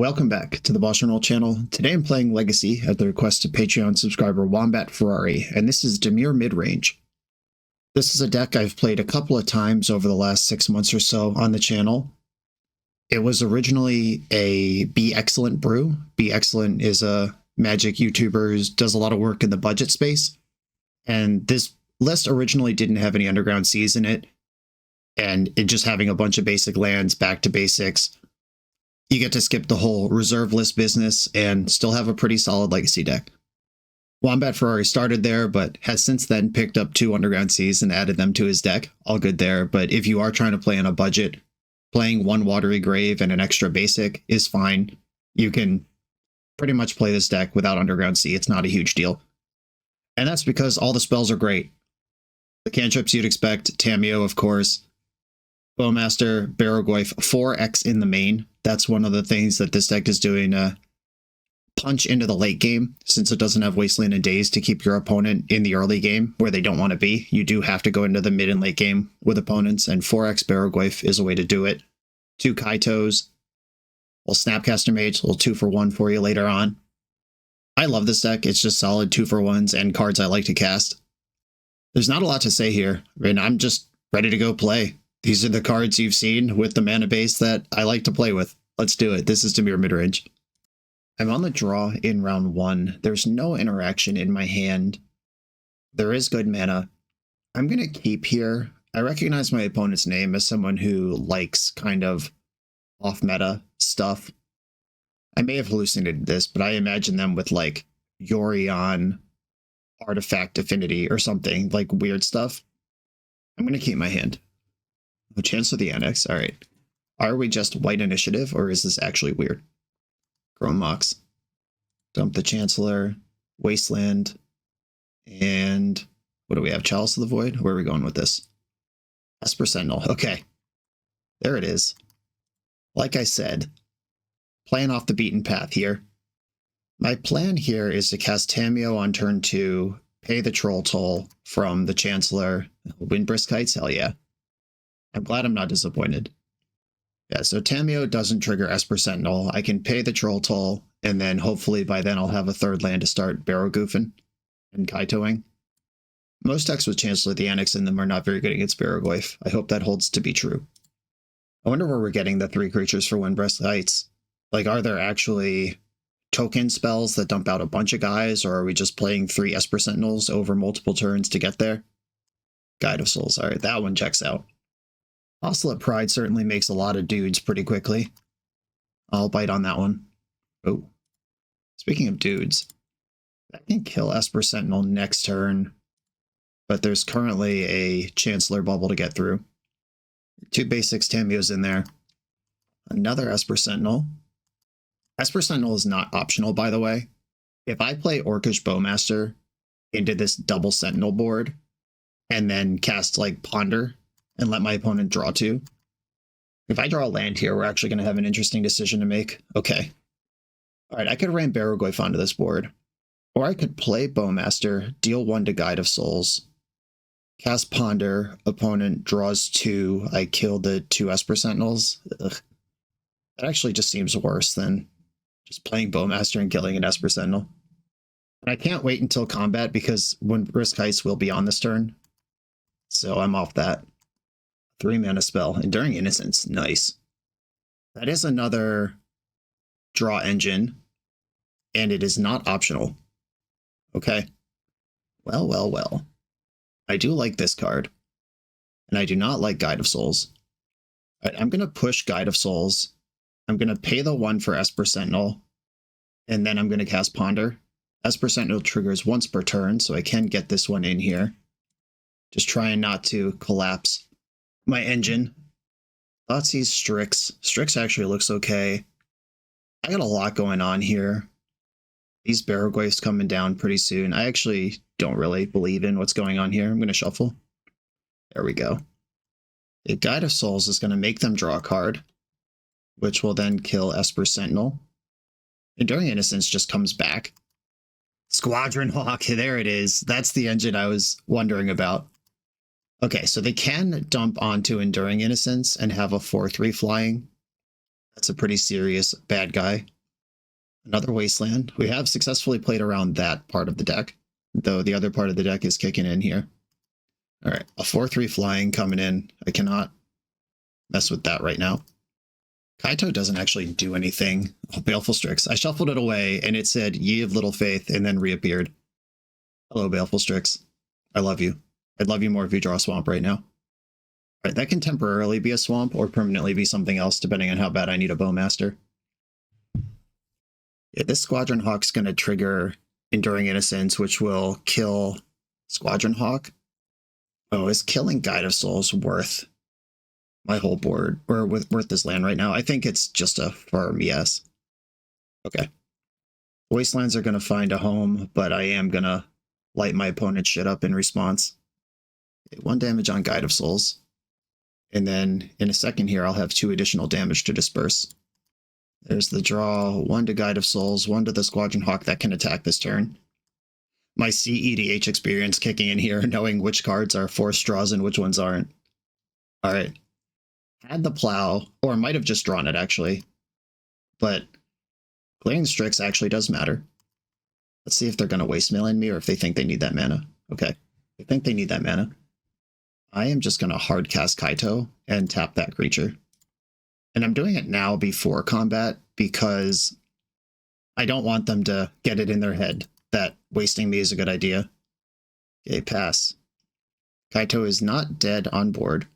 Welcome back to the BoshNRoll channel. Today I'm playing Legacy at the request of Patreon subscriber Wombat Ferrari, and this is Dimir Midrange. This is a deck I've played a couple of times over the last 6 months or so on the channel. It was originally a Be Excellent brew. Be Excellent is a Magic YouTuber who does a lot of work in the budget space, and this list originally didn't have any Underground Seas in it, and it just having a bunch of basic lands back to basics. You get to skip the whole reserve list business and still have a pretty solid Legacy deck. Wombat Ferrari started there, but has since then picked up 2 Underground Seas and added them to his deck. All good there, but if you are trying to play on a budget, playing 1 Watery Grave and an extra basic is fine. You can pretty much play this deck without Underground Sea. It's not a huge deal. And that's because all the spells are great. The cantrips you'd expect, Tamiyo, of course, Bowmaster, Barrogoyf, 4x in the main. That's one of the things that this deck is doing, punch into the late game, since it doesn't have Wasteland and Daze to keep your opponent in the early game where they don't want to be. You do have to go into the mid and late game with opponents, and 4x Barrogoyf is a way to do it. 2 Kaitos, little Snapcaster Mage, little 2-for-1 for you later on. I love this deck. It's just solid 2-for-1s and cards I like to cast. There's not a lot to say here. I mean, I'm just ready to go play. These are the cards you've seen with the mana base that I like to play with. Let's do it. This is Dimir Midrange. I'm on the draw in round 1. There's no interaction in my hand. There is good mana. I'm going to keep here. I recognize my opponent's name as someone who likes kind of off-meta stuff. I may have hallucinated this, but I imagine them with like Yorion, Artifact Affinity, or something like weird stuff. I'm going to keep my hand. A chance of the Annex. All right. Are we just white initiative, or is this actually weird? Chrome Mox. Dump the Chancellor. Wasteland. And what do we have? Chalice of the Void? Where are we going with this? Esper Sentinel. Okay. There it is. Like I said, playing off the beaten path here. My plan here is to cast Tamiyo on turn 2, pay the Troll Toll from the Chancellor. Windbrisk Heights? Hell yeah. I'm glad I'm not disappointed. Yeah, so Tamiyo doesn't trigger Esper Sentinel. I can pay the Troll Toll, and then hopefully by then I'll have a 3rd land to start Barrogoofing and Kaitoing. Most decks with Chancellor the Annex in them are not very good against Barrogoyf. I hope that holds to be true. I wonder where we're getting the 3 creatures for Windbrisk Heights. Like, are there actually token spells that dump out a bunch of guys, or are we just playing 3 Esper Sentinels over multiple turns to get there? Guide of Souls. Alright, that one checks out. Ocelot Pride certainly makes a lot of dudes pretty quickly. I'll bite on that one. Oh. Speaking of dudes, that can kill Esper Sentinel next turn, but there's currently a Chancellor bubble to get through. 2 basics Tamiyos in there. Another Esper Sentinel. Esper Sentinel is not optional, by the way. If I play Orcish Bowmaster into this double Sentinel board, and then cast, like, Ponder, and let my opponent draw 2. If I draw a land here, we're actually going to have an interesting decision to make. Okay. Alright, I could ram Barrogoyf onto this board. Or I could play Bowmaster, deal 1 to Guide of Souls, cast Ponder, opponent draws 2, I kill the 2 Esper Sentinels. Ugh. That actually just seems worse than just playing Bowmaster and killing an Esper Sentinel. And I can't wait until combat because Windbrisk Heights will be on this turn. So I'm off that. 3 mana spell. Enduring Innocence. Nice. That is another draw engine, and it is not optional. Okay. Well, well, well. I do like this card, and I do not like Guide of Souls. All right, I'm going to push Guide of Souls. I'm going to pay the 1 for Esper Sentinel, and then I'm going to cast Ponder. Esper Sentinel triggers once per turn, so I can get this one in here. Just trying not to collapse my engine. Thoughtseize Strix. Strix actually looks okay. I got a lot going on here. These Barrogoyfs coming down pretty soon. I actually don't really believe in what's going on here. I'm going to shuffle. There we go. A Guide of Souls is going to make them draw a card, which will then kill Esper Sentinel. Enduring Innocence just comes back. Squadron Hawk, there it is. That's the engine I was wondering about. Okay, so they can dump onto Enduring Innocence and have a 4/3 flying. That's a pretty serious bad guy. Another Wasteland. We have successfully played around that part of the deck, though the other part of the deck is kicking in here. All right, a 4/3 flying coming in. I cannot mess with that right now. Kaito doesn't actually do anything. Oh, Baleful Strix. I shuffled it away and it said, "Ye of little faith," and then reappeared. Hello, Baleful Strix. I love you. I'd love you more if you draw a swamp right now. All right, that can temporarily be a swamp or permanently be something else, depending on how bad I need a Bowmaster. Yeah, this Squadron Hawk's going to trigger Enduring Innocence, which will kill Squadron Hawk. Oh, is killing Guide of Souls worth my whole board, or worth this land right now? I think it's just a firm yes. Okay. Wastelands are going to find a home, but I am going to light my opponent's shit up in response. Okay, 1 damage on Guide of Souls. And then in a second here, I'll have 2 additional damage to disperse. There's the draw, 1 to Guide of Souls, 1 to the Squadron Hawk that can attack this turn. My CEDH experience kicking in here, knowing which cards are forced draws and which ones aren't. All right. Had the Plow, or might have just drawn it actually, but Glaring Strix actually does matter. Let's see if they're going to waste mail in me or if they think they need that mana. Okay, they think they need that mana. I am just going to hard cast Kaito and tap that creature. And I'm doing it now before combat because I don't want them to get it in their head that wasting me is a good idea. Okay, pass. Kaito is not dead on board.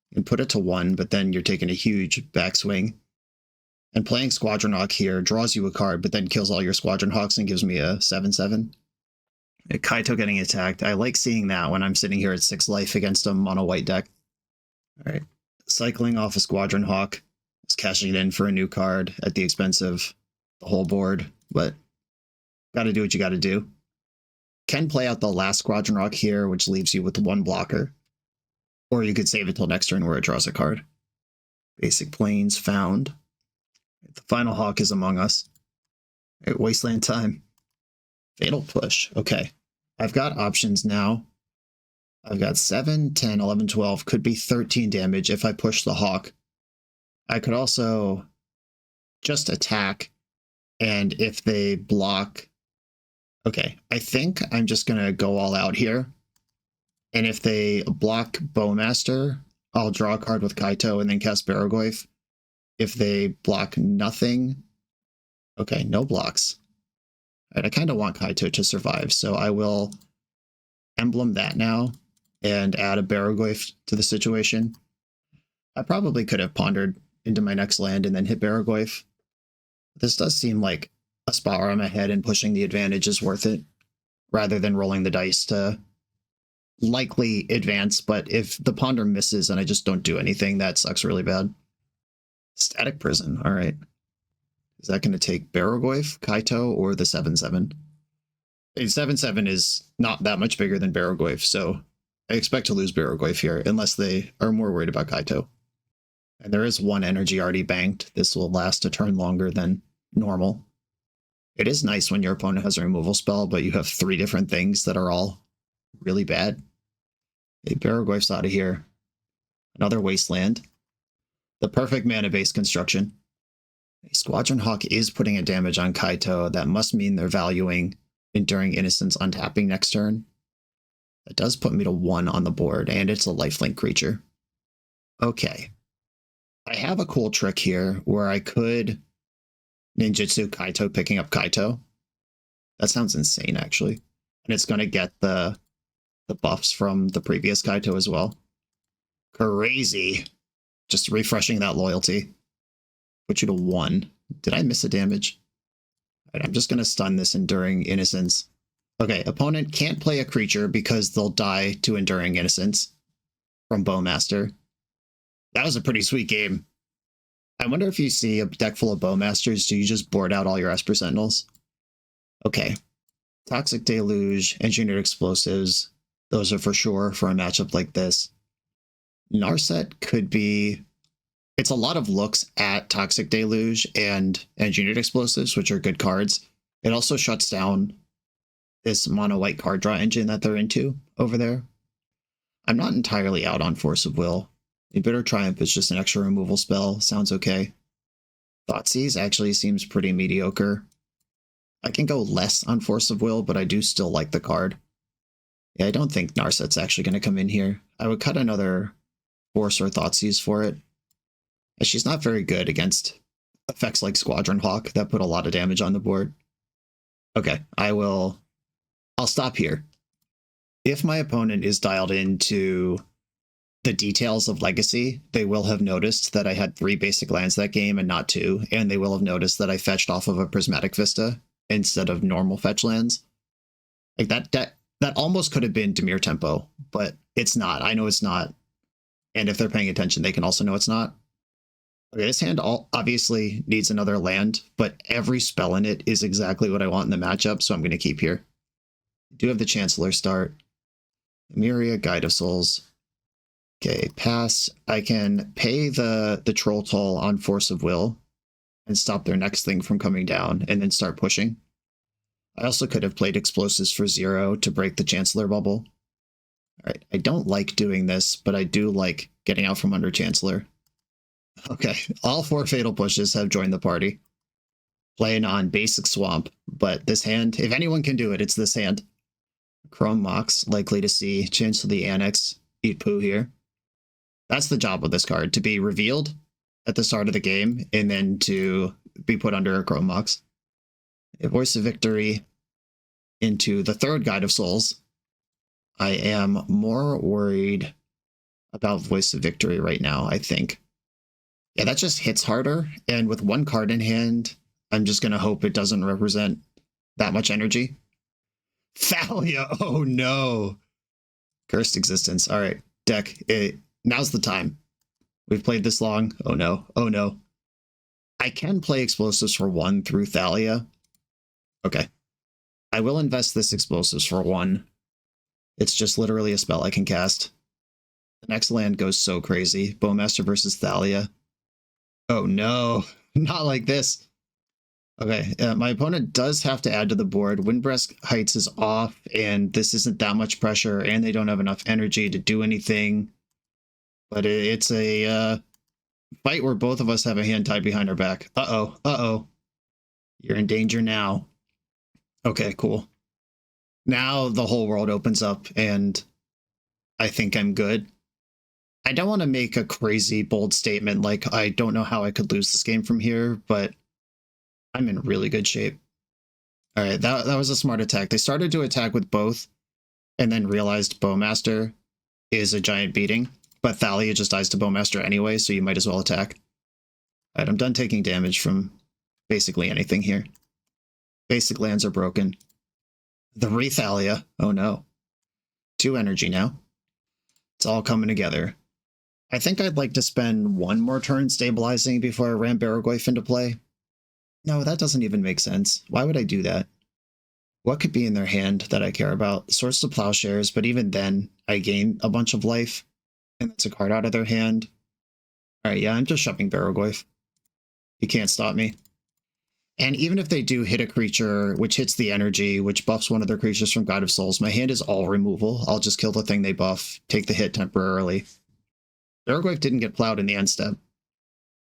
You can put it to 1, but then you're taking a huge backswing. And playing Squadron Hawk here draws you a card, but then kills all your Squadron Hawks and gives me a 7/7. Kaito getting attacked. I like seeing that when I'm sitting here at 6 life against a mono white deck. All right, cycling off a Squadron Hawk. Just cashing it in for a new card at the expense of the whole board, but got to do what you got to do. Can play out the last Squadron Hawk here, which leaves you with 1 blocker. Or you could save it till next turn where it draws a card. Basic Plains found. The final Hawk is among us. Right, Wasteland time. Fatal Push. Okay. I've got options now. I've got 7, 10, 11, 12. Could be 13 damage if I push the Hawk. I could also just attack, and if they block... Okay, I think I'm just going to go all out here. And if they block Bowmaster, I'll draw a card with Kaito and then cast Barrogoyf. If they block nothing... Okay, no blocks. All right, I kind of want Kaito to survive, so I will emblem that now and add a Barrogoyf to the situation. I probably could have pondered into my next land and then hit Barrogoyf. This does seem like a spot where I'm ahead and pushing the advantage is worth it, rather than rolling the dice to likely advance, but if the ponder misses and I just don't do anything, that sucks really bad. Static Prison, all right. Is that going to take Barrogoyf, Kaito, or the 7/7? 7/7 is not that much bigger than Barrogoyf, so I expect to lose Barrogoyf here, unless they are more worried about Kaito. And there is 1 energy already banked. This will last a turn longer than normal. It is nice when your opponent has a removal spell, but you have 3 different things that are all really bad. Okay, Barrogoyf's out of here. Another Wasteland. The perfect mana-based construction. Squadron Hawk is putting a damage on Kaito. That must mean they're valuing Enduring Innocence untapping next turn. That does put me to 1 on the board, and it's a lifelink creature. Okay. I have a cool trick here where I could ninjutsu Kaito picking up Kaito. That sounds insane, actually. And it's going to get the buffs from the previous Kaito as well. Crazy. Just refreshing that loyalty. Put you to 1. Did I miss a damage? All right, I'm just going to stun this Enduring Innocence. Okay, opponent can't play a creature because they'll die to Enduring Innocence from Bowmaster. That was a pretty sweet game. I wonder if you see a deck full of Bowmasters, do you just board out all your Esper Sentinels? Okay. Toxic Deluge, Engineered Explosives. Those are for sure for a matchup like this. Narset could be... It's a lot of looks at Toxic Deluge and Engineered Explosives, which are good cards. It also shuts down this mono-white card draw engine that they're into over there. I'm not entirely out on Force of Will. Bitter Triumph is just an extra removal spell. Sounds okay. Thoughtseize actually seems pretty mediocre. I can go less on Force of Will, but I do still like the card. Yeah, I don't think Narset's actually going to come in here. I would cut another Force or Thoughtseize for it. She's not very good against effects like Squadron Hawk that put a lot of damage on the board. Okay, I'll stop here. If my opponent is dialed into the details of Legacy, they will have noticed that I had 3 basic lands that game and not 2, and they will have noticed that I fetched off of a Prismatic Vista instead of normal fetch lands. Like that almost could have been Dimir Tempo, but it's not. I know it's not. And if they're paying attention, they can also know it's not. Okay, this hand obviously needs another land, but every spell in it is exactly what I want in the matchup, so I'm going to keep here. I do have the Chancellor start. Myria, Guide of Souls. Okay, pass. I can pay the Troll Toll on Force of Will and stop their next thing from coming down and then start pushing. I also could have played Explosives for 0 to break the Chancellor bubble. Alright, I don't like doing this, but I do like getting out from under Chancellor. Okay, all 4 Fatal Pushes have joined the party. Playing on basic Swamp, but this hand, if anyone can do it, it's this hand. Chrome Mox, likely to see Chancellor the Annex eat poo here. That's the job of this card, to be revealed at the start of the game, and then to be put under a Chrome Mox. A Voice of Victory into the 3rd Guide of Souls. I am more worried about Voice of Victory right now, I think. Yeah, that just hits harder, and with 1 card in hand, I'm just going to hope it doesn't represent that much energy. Thalia! Oh no! Cursed Existence. Alright, deck. Now's the time. We've played this long. Oh no. Oh no. I can play Explosives for 1 through Thalia. Okay. I will invest this Explosives for 1. It's just literally a spell I can cast. The next land goes so crazy. Bowmaster versus Thalia. Oh no. Not like this. Okay, my opponent does have to add to the board. Windbreast Heights is off, and this isn't that much pressure, and they don't have enough energy to do anything. But it's a fight where both of us have a hand tied behind our back. Uh-oh, uh-oh. You're in danger now. Okay, cool. Now the whole world opens up, and I think I'm good. I don't want to make a crazy, bold statement like I don't know how I could lose this game from here, but I'm in really good shape. All right, that was a smart attack. They started to attack with both and then realized Bowmaster is a giant beating, but Thalia just dies to Bowmaster anyway, so you might as well attack. All right, I'm done taking damage from basically anything here. Basic lands are broken. The Rethalia. Oh no. 2 energy now. It's all coming together. I think I'd like to spend 1 more turn stabilizing before I ram Barrowgoyf into play. No, that doesn't even make sense. Why would I do that? What could be in their hand that I care about? Swords to Plowshares, but even then, I gain a bunch of life, and that's a card out of their hand. Alright, yeah, I'm just shoving Barrowgoyf. You can't stop me. And even if they do hit a creature, which hits the energy, which buffs one of their creatures from God of Souls, my hand is all removal. I'll just kill the thing they buff, take the hit temporarily. Barrowgoyf didn't get plowed in the end step.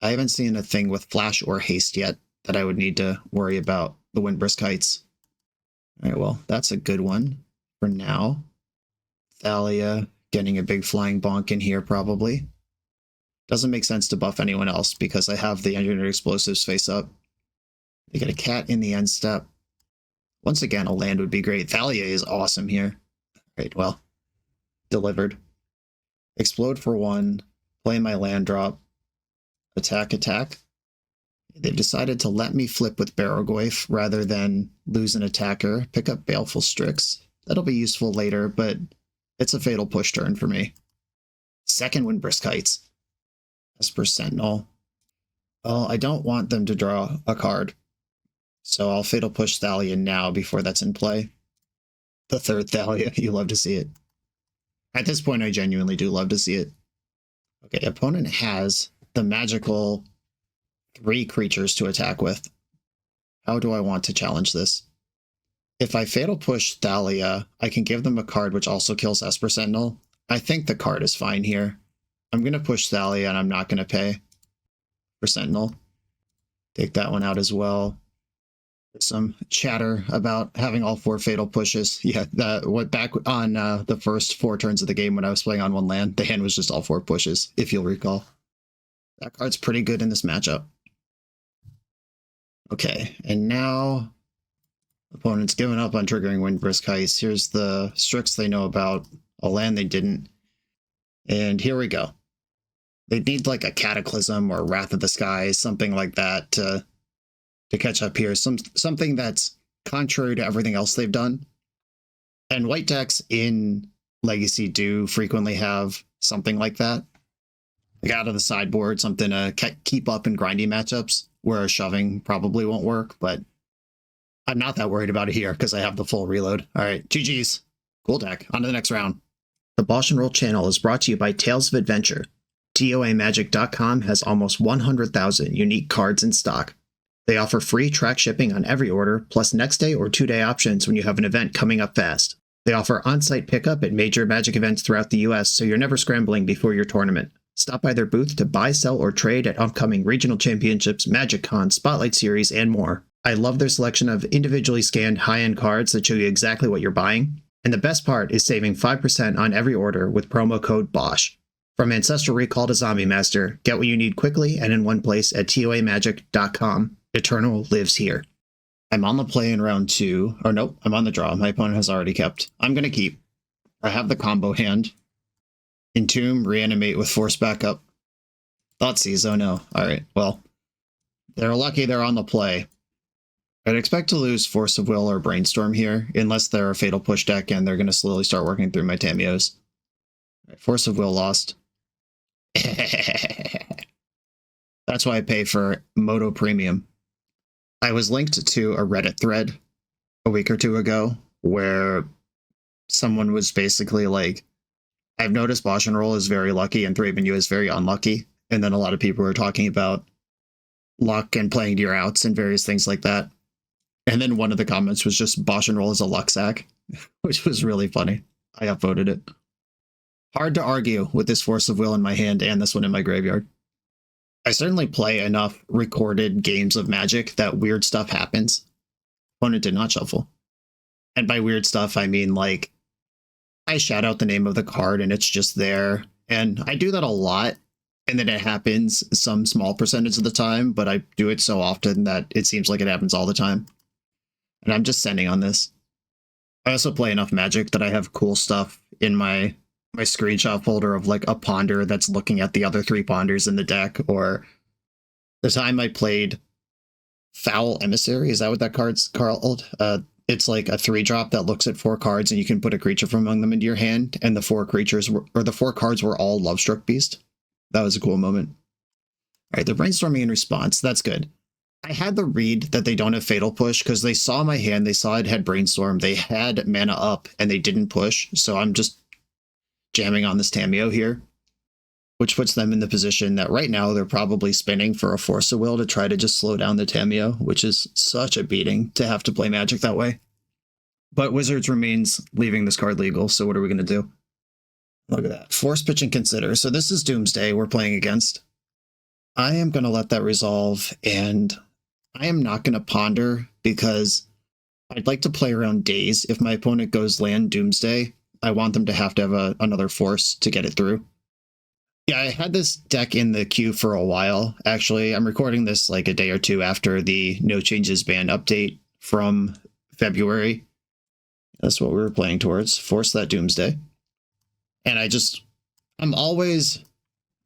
I haven't seen a thing with Flash or Haste yet that I would need to worry about the Windbrisk Heights. Alright, well, that's a good one for now. Thalia getting a big flying bonk in here, probably. Doesn't make sense to buff anyone else because I have the Engineered Explosives face up. They get a cat in the end step. Once again, a land would be great. Thalia is awesome here. Alright, well, delivered. Explode for 1, play my land drop. Attack, attack. They've decided to let me flip with Barrowgoyf rather than lose an attacker. Pick up Baleful Strix. That'll be useful later, but it's a fatal push turn for me. Second Windbrisk Heights. Esper Sentinel. Well, I don't want them to draw a card, so I'll fatal push Thalia now before that's in play. The 3rd Thalia, you love to see it. At this point, I genuinely do love to see it. Okay, opponent has the magical 3 creatures to attack with. How do I want to challenge this? If I fatal push Thalia, I can give them a card which also kills Esper Sentinel. I think the card is fine here. I'm going to push Thalia and I'm not going to pay for Sentinel. Take that one out as well. Some chatter about having all 4 fatal pushes. Yeah, that went back on the first 4 turns of the game when I was playing on 1 land. The hand was just all 4 pushes, if you'll recall. That card's pretty good in this matchup. Okay, and now opponent's given up on triggering Windbrisk Heist. Here's the Strix they know about, a land they didn't. And here we go. They need like a Cataclysm or Wrath of the Skies, something like that to catch up here. Something that's contrary to everything else they've done. And white decks in Legacy do frequently have something like that. Like out of the sideboard, something to keep up in grindy matchups where shoving probably won't work, but I'm not that worried about it here because I have the full reload. All right, GG's. Cool deck. On to the next round. The BoshNRoll channel is brought to you by Tales of Adventure. TOAMagic.com has almost 100,000 unique cards in stock. They offer free track shipping on every order, plus next day or 2-day options when you have an event coming up fast. They offer on-site pickup at major Magic events throughout the US, so you're never scrambling before your tournament. Stop by their booth to buy, sell, or trade at upcoming regional championships, Magic Con, Spotlight Series, and more. I love their selection of individually scanned high-end cards that show you exactly what you're buying. And the best part is saving 5% on every order with promo code BOSH. From Ancestral Recall to Zombie Master, get what you need quickly and in one place at TOAMagic.com. Eternal lives here. I'm on the play in round 2. Oh, nope, I'm on the draw. My opponent has already kept. I'm going to keep. I have the combo hand. Entomb, Reanimate with Force Backup. Thoughtseize, oh no. Alright, well. They're lucky they're on the play. I'd expect to lose Force of Will or Brainstorm here, unless they're a Fatal Push deck and they're going to slowly start working through my Tamios. Right, Force of Will lost. That's why I pay for Moto Premium. I was linked to a Reddit thread a week or 2 ago where someone was basically like, I've noticed BoshNRoll is very lucky and 3-Venue is very unlucky. And then a lot of people were talking about luck and playing to your outs and various things like that. And then one of the comments was just BoshNRoll is a luck sack, which was really funny. I upvoted it. Hard to argue with this Force of Will in my hand and this one in my graveyard. I certainly play enough recorded games of Magic that weird stuff happens. Opponent did not shuffle. And by weird stuff, I mean like I shout out the name of the card and it's just there. And I do that a lot. And then it happens some small percentage of the time, but I do it so often that it seems like it happens all the time. And I'm just sending on this. I also play enough Magic that I have cool stuff in my screenshot folder of like a ponder that's looking at the other 3 ponders in the deck, or the time I played Foul Emissary. Is that what that card's called? It's like a 3-drop that looks at 4 cards and you can put a creature from among them into your hand. And the 4 creatures were, or the 4 cards were all Lovestruck Beast. That was a cool moment. All right, they're brainstorming in response. That's good. I had the read that they don't have Fatal Push because they saw my hand, they saw it had Brainstorm, they had mana up, and they didn't push. So I'm just jamming on this Tameo here, which puts them in the position that right now they're probably spinning for a Force of Will to try to just slow down the Tameo, which is such a beating to have to play Magic that way. But Wizards remains leaving this card legal, so what are we going to do? Look at that. Force, Pitch, and Consider. So this is Doomsday we're playing against. I am going to let that resolve, and I am not going to ponder because I'd like to play around days. If my opponent goes land Doomsday, I want them to have another Force to get it through. Yeah, I had this deck in the queue for a while, actually. I'm recording this like a day or 2 after the No Changes ban update from February. That's what we were playing towards. Force that Doomsday. And I'm always,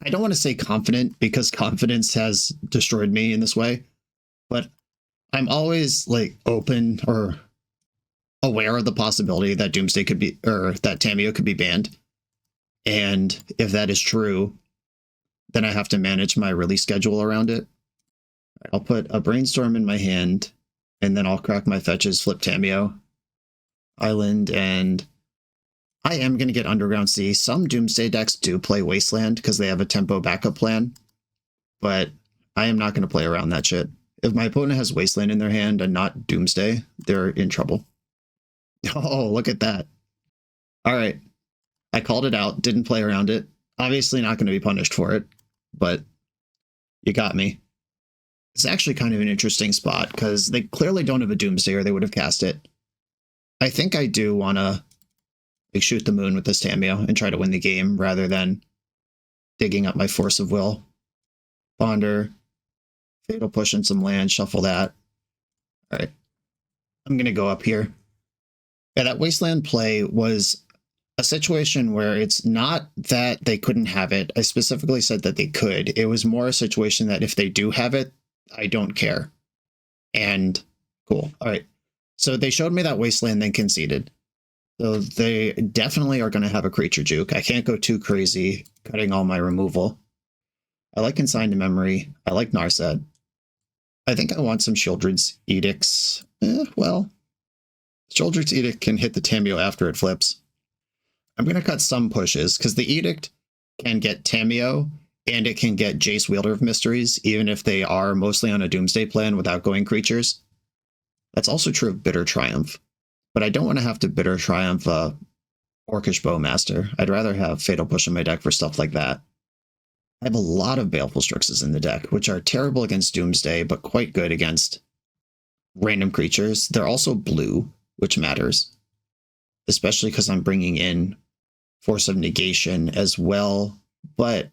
I don't want to say confident because confidence has destroyed me in this way, but I'm always like open or aware of the possibility that Doomsday could be, or that Tameo could be banned. And if that is true, then I have to manage my release schedule around it. I'll put a Brainstorm in my hand, and then I'll crack my fetches, flip Tameo, Island, and I am going to get Underground Sea. Some Doomsday decks do play Wasteland because they have a tempo backup plan, but I am not going to play around that shit. If my opponent has Wasteland in their hand and not Doomsday, they're in trouble. Oh, look at that. All right. I called it out, didn't play around it. Obviously not going to be punished for it, but you got me. It's actually kind of an interesting spot because they clearly don't have a Doomsday or they would have cast it. I think I do want to like shoot the moon with this Tamiyo and try to win the game rather than digging up my Force of Will. Ponder, Fatal Push in some land, shuffle that. All right, I'm going to go up here. Yeah, that Wasteland play was a situation where it's not that they couldn't have it. I specifically said that they could. It was more a situation that if they do have it, I don't care. And cool. All right. So they showed me that Wasteland, then conceded. So they definitely are going to have a creature juke. I can't go too crazy cutting all my removal. I like Consigned to Memory. I like Narset. I think I want some Sheoldred's Edicts. Well, Sheoldred's Edict can hit the Tamiyo after it flips. I'm going to cut some pushes, because the Edict can get Tamiyo, and it can get Jace Wielder of Mysteries, even if they are mostly on a Doomsday plan without going creatures. That's also true of Bitter Triumph. But I don't want to have to Bitter Triumph Orcish Bowmaster. I'd rather have Fatal Push in my deck for stuff like that. I have a lot of Baleful Strixes in the deck, which are terrible against Doomsday, but quite good against random creatures. They're also blue, which matters, especially because I'm bringing in Force of Negation as well. But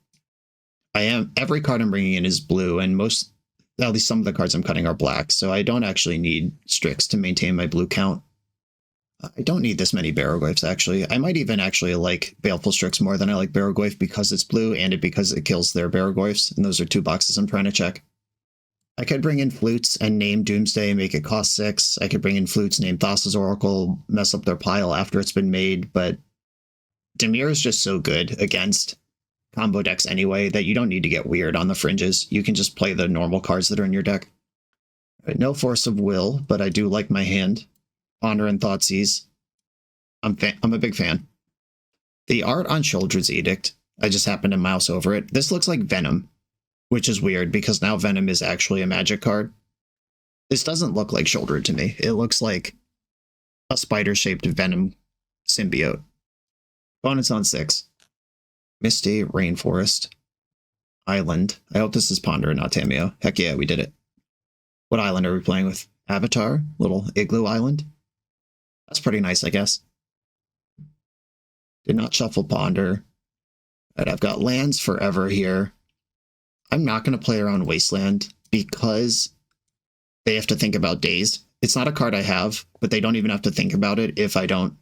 every card I'm bringing in is blue, and at least some of the cards I'm cutting are black, so I don't actually need Strix to maintain my blue count. I don't need this many Barrowglyphs, actually. I might even actually like Baleful Strix more than I like Barrowglyph because it's blue and because it kills their Barrowglyphs, and those are two boxes I'm trying to check. I could bring in Flutes and name Doomsday and make it cost 6. I could bring in Flutes, name Thassa's Oracle, mess up their pile after it's been made, but Dimir is just so good against combo decks anyway that you don't need to get weird on the fringes. You can just play the normal cards that are in your deck. No Force of Will, but I do like my hand. Ponder and Thoughtseize. I'm a big fan. The art on Sheoldred's Edict, I just happened to mouse over it. This looks like Venom, which is weird because now Venom is actually a magic card. This doesn't look like Sheoldred to me. It looks like a spider-shaped Venom symbiote. Opponent's on 6. Misty, Rainforest, Island. I hope this is Ponder and not Tamiyo. Heck yeah, we did it. What island are we playing with? Avatar? Little Igloo Island? That's pretty nice, I guess. Did not shuffle Ponder. But I've got lands forever here. I'm not going to play around Wasteland because they have to think about Dazed. It's not a card I have, but they don't even have to think about it if I don't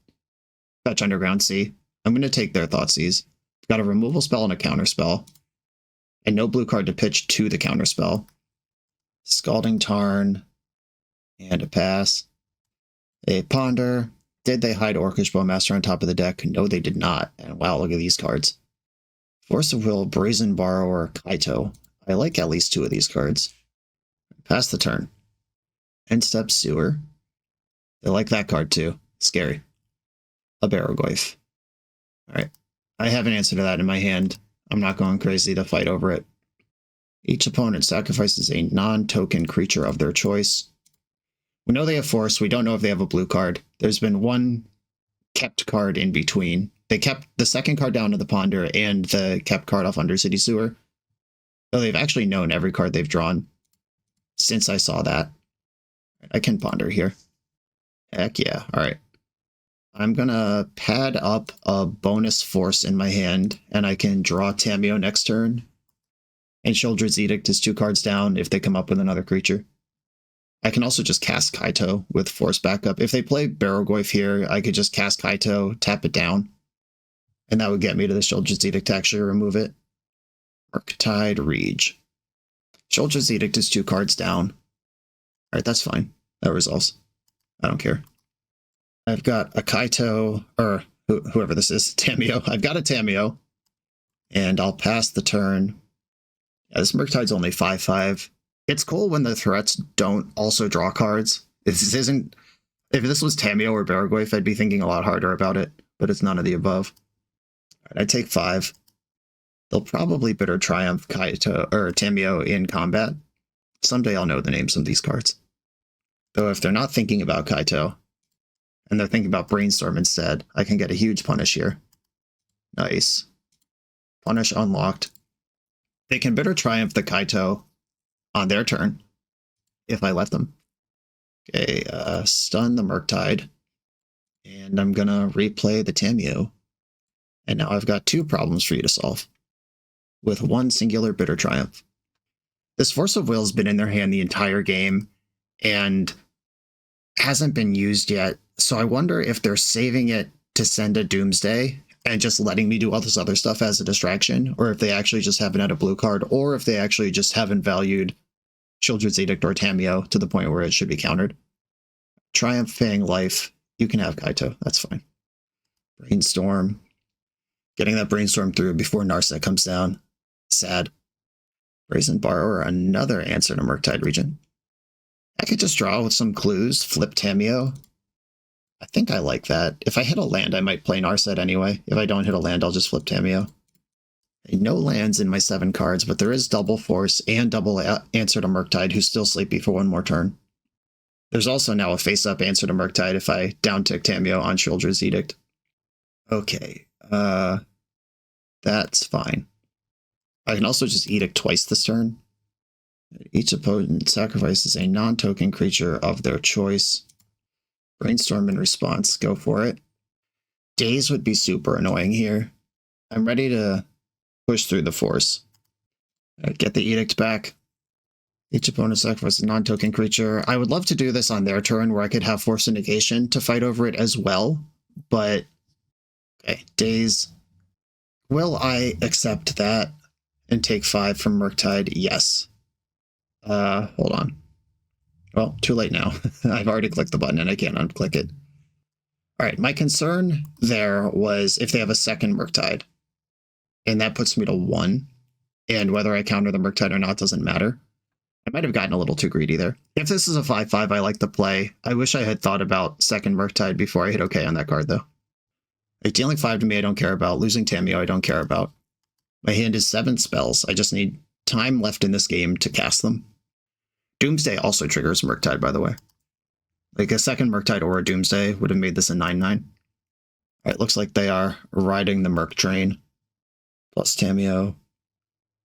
touch Underground Sea. I'm going to take their Thoughtseize. Got a removal spell and a counter spell. And no blue card to pitch to the counter spell. Scalding Tarn. And a pass. A Ponder. Did they hide Orcish Bowmaster on top of the deck? No, they did not. And wow, look at these cards. Force of Will, Brazen Borrower, Kaito. I like at least 2 of these cards. Pass the turn. End step Sewer. They like that card too. Scary. A Barrowglyph. Alright. I have an answer to that in my hand. I'm not going crazy to fight over it. Each opponent sacrifices a non-token creature of their choice. We know they have Force. We don't know if they have a blue card. There's been one kept card in between. They kept the second card down to the Ponder and the kept card off Undercity Sewer. So they've actually known every card they've drawn since I saw that. I can Ponder here. Heck yeah. All right. I'm going to pad up a bonus Force in my hand, and I can draw Tamiyo next turn. And Sheoldred's Edict is 2 cards down if they come up with another creature. I can also just cast Kaito with Force backup. If they play Barrowglyph here, I could just cast Kaito, tap it down, and that would get me to the Sheoldred's Edict to actually remove it. Murktide Rege. Sheoldred's Edict is 2 cards down. Alright, that's fine. That resolves. I don't care. I've got a Kaito, or whoever this is, Tamiyo. I've got a Tamiyo, and I'll pass the turn. Yeah, this Murktide's only 5/5. It's cool when the threats don't also draw cards. If this was Tamiyo or Barrowglyph, I'd be thinking a lot harder about it, but it's none of the above. All right, I take 5. They'll probably Bitter Triumph Kaito or Tamiyo in combat. Someday I'll know the names of these cards. Though if they're not thinking about Kaito, and they're thinking about Brainstorm instead, I can get a huge punish here. Nice. Punish unlocked. They can Bitter Triumph the Kaito on their turn, if I let them. Okay, stun the Murktide. And I'm gonna replay the Tamiyo. And now I've got 2 problems for you to solve, with 1 singular bitter triumph. This Force of Will's been in their hand the entire game, and hasn't been used yet, so I wonder if they're saving it to send a Doomsday and just letting me do all this other stuff as a distraction, or if they actually just haven't had a blue card, or if they actually just haven't valued Children's Edict or Tamiyo to the point where it should be countered. Triumph, Fang, Life, you can have Kaito, that's fine. Brainstorm. Getting that Brainstorm through before Narset comes down. Sad. Brazen Borrower, another answer to Murktide Regent. I could just draw with some clues, flip Tamiyo. I think I like that. If I hit a land, I might play Narset anyway. If I don't hit a land, I'll just flip Tamiyo. No lands in my 7 cards, but there is double Force and double answer to Murktide, who's still sleepy for 1 more turn. There's also now a face-up answer to Murktide if I downtick Tamiyo on Children's Edict. Okay, that's fine. I can also just Edict twice this turn. Each opponent sacrifices a non-token creature of their choice. Brainstorm in response, go for it. Daze would be super annoying here. I'm ready to push through the Force. Get the Edict back. Each opponent sacrifices a non-token creature. I would love to do this on their turn where I could have Force of Negation to fight over it as well, but okay, Daze. Will I accept that and take 5 from Murktide? Yes. Hold on. Well, too late now. I've already clicked the button and I can't unclick it. All right, my concern there was if they have a second Murktide, and that puts me to 1, and whether I counter the Murktide or not doesn't matter. I might have gotten a little too greedy there. If this is a 5/5, I like the play. I wish I had thought about second Murktide before I hit OK on that card, though. Like, dealing 5 to me, I don't care about. Losing Tamiyo, I don't care about. My hand is 7 spells. I just need time left in this game to cast them. Doomsday also triggers Murktide, by the way. Like, a second Murktide or a Doomsday would have made this a 9/9. All right, looks like they are riding the Murk train. Plus Tamiyo.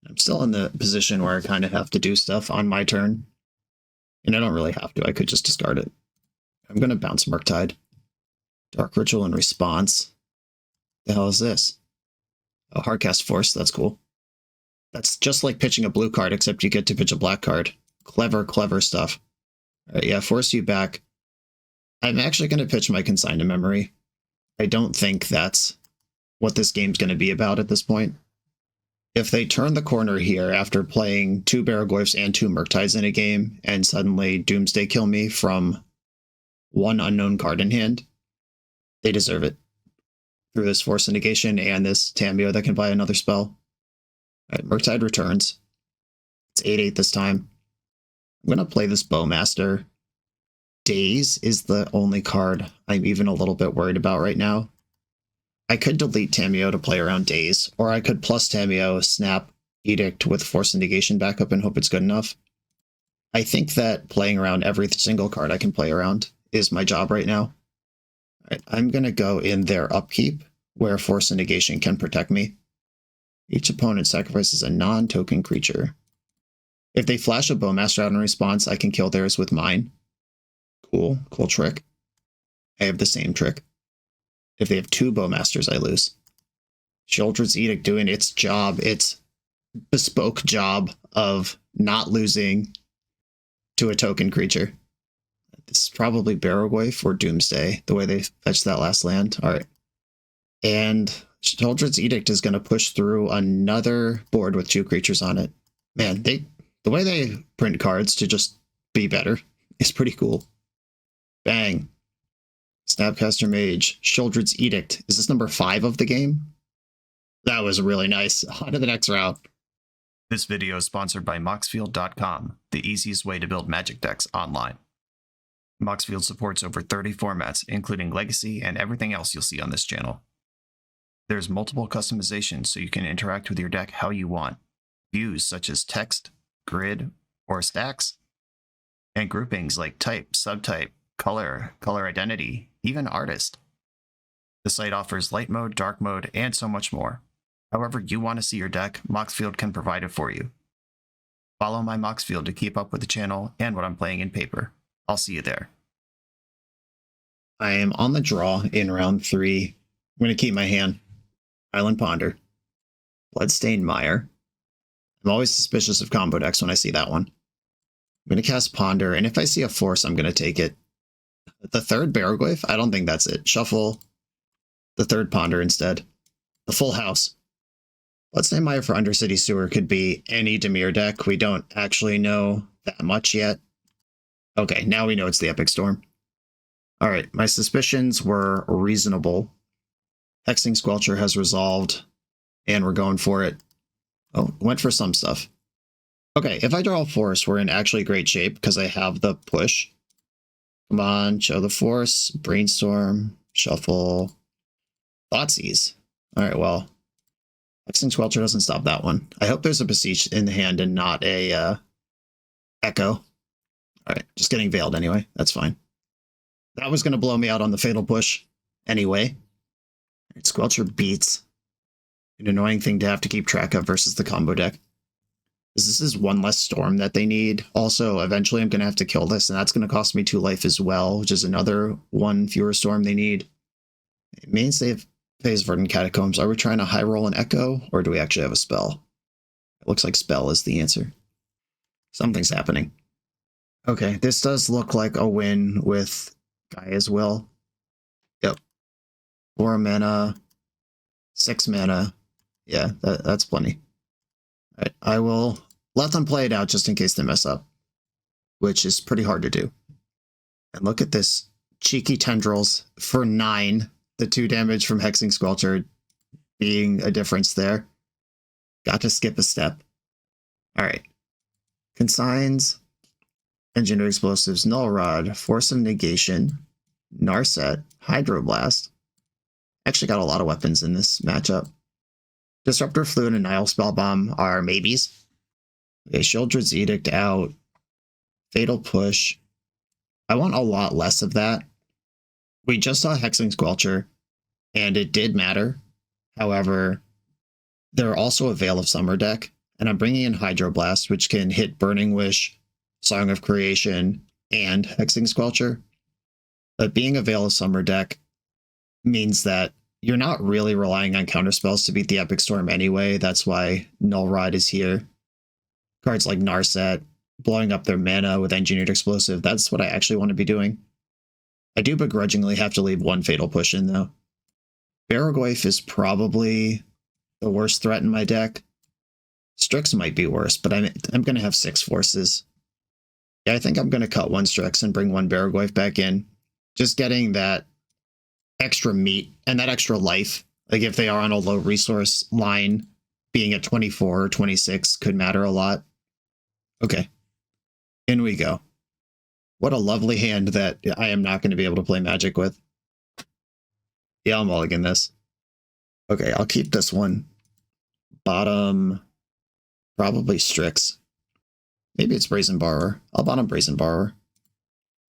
I'm still in the position where I kind of have to do stuff on my turn. And I don't really have to. I could just discard it. I'm going to bounce Murktide. Dark Ritual in response. The hell is this? A Hardcast Force. That's cool. That's just like pitching a blue card, except you get to pitch a black card. Clever, clever stuff. All right, yeah, force you back. I'm actually going to pitch my Consign to Memory. I don't think that's what this game's going to be about at this point. If they turn the corner here after playing 2 Baraglyphs and 2 Murktides in a game, and suddenly Doomsday kill me from 1 unknown card in hand, they deserve it. Through this Force of Negation and this Tamiyo that can buy another spell. All right, Murktide returns. It's 8/8 this time. I'm going to play this Bowmaster. Daze is the only card I'm even a little bit worried about right now. I could delete Tamiyo to play around Daze, or I could plus Tamiyo, snap Edict with Force of Negation backup and hope it's good enough. I think that playing around every single card I can play around is my job right now. All right, I'm going to go in their upkeep, where Force of Negation can protect me. Each opponent sacrifices a non-token creature. If they flash a Bowmaster out in response, I can kill theirs with mine. Cool, cool trick. I have the same trick. If they have 2 Bowmasters, I lose. Children's Edict doing its job, its bespoke job of not losing to a token creature. This is probably Baraglyph or Doomsday, the way they fetched that last land. All right. And Children's Edict is going to push through another board with 2 creatures on it. Man, the way they print cards to just be better is pretty cool. Bang. Snapcaster Mage. Children's Edict. Is this number 5 of the game? That was really nice. On to the next round. This video is sponsored by Moxfield.com, the easiest way to build Magic decks online. Moxfield supports over 30 formats, including Legacy and everything else you'll see on this channel. There's multiple customizations so you can interact with your deck how you want. Views such as text, grid, or stacks. And groupings like type, subtype, color, color identity, even artist. The site offers light mode, dark mode, and so much more. However you want to see your deck, Moxfield can provide it for you. Follow my Moxfield to keep up with the channel and what I'm playing in paper. I'll see you there. I am on the draw in round 3. I'm going to keep my hand. Island Ponder. Bloodstained Mire. I'm always suspicious of combo decks when I see that one. I'm going to cast Ponder, and if I see a Force, I'm going to take it. The third Barrowglyph? I don't think that's it. Shuffle the third Ponder instead. The full house. Bloodstained Mire for Undercity Sewer could be any Dimir deck. We don't actually know that much yet. Okay, now we know it's the Epic Storm. Alright, my suspicions were reasonable. Hexing Squelcher has resolved, and we're going for it. Oh, went for some stuff. Okay, if I draw a Force, we're in actually great shape because I have the push. Come on, show the Force, Brainstorm, Shuffle, Thoughtseize. Alright, well, Hexing Squelcher doesn't stop that one. I hope there's a Beseech in the hand and not a Echo. Alright, just getting Veiled anyway. That's fine. That was going to blow me out on the Fatal Push anyway. Right, Squelcher beats. An annoying thing to have to keep track of versus the combo deck. This is one less storm that they need. Also, eventually I'm going to have to kill this, and that's going to cost me 2 life as well, which is another 1 fewer storm they need. Mainstay of Phase Verdant Catacombs. Are we trying to high roll an Echo, or do we actually have a spell? It looks like spell is the answer. Something's happening. Okay, this does look like a win with Gaia's Will. Yep. 4 mana, 6 mana. Yeah, that's plenty. All right, I will let them play it out just in case they mess up, which is pretty hard to do. And look at this. Cheeky Tendrils for 9. The 2 damage from Hexing Squelcher being a difference there. Got to skip a step. All right. Consigns, Engineered Explosives, Null Rod, Force of Negation, Narset, Hydroblast. Actually got a lot of weapons in this matchup. Disruptor Fluid and Nile Spellbomb are maybes. Okay, Sheoldred's Edict out. Fatal Push. I want a lot less of that. We just saw Hexing Squelcher, and it did matter. However, they're also a Veil of Summer deck, and I'm bringing in Hydroblast, which can hit Burning Wish, Song of Creation, and Hexing Squelcher. But being a Veil of Summer deck means that you're not really relying on counterspells to beat the Epic Storm anyway. That's why Null Rod is here. Cards like Narset, blowing up their mana with Engineered Explosive, that's what I actually want to be doing. I do begrudgingly have to leave 1 Fatal Push in, though. Barrowglyph is probably the worst threat in my deck. Strix might be worse, but I'm going to have 6 Forces. Yeah, I think I'm going to cut 1 Strix and bring 1 Barrowglyph back in. Just getting that extra meat and that extra life. Like if they are on a low resource line, being at 24 or 26 could matter a lot. Okay, in we go. What a lovely hand that I am not going to be able to play Magic with. Yeah, I'll mulligan this. Okay, I'll keep this one. Bottom, probably Strix. Maybe it's Brazen Borrower. I'll bottom Brazen Borrower.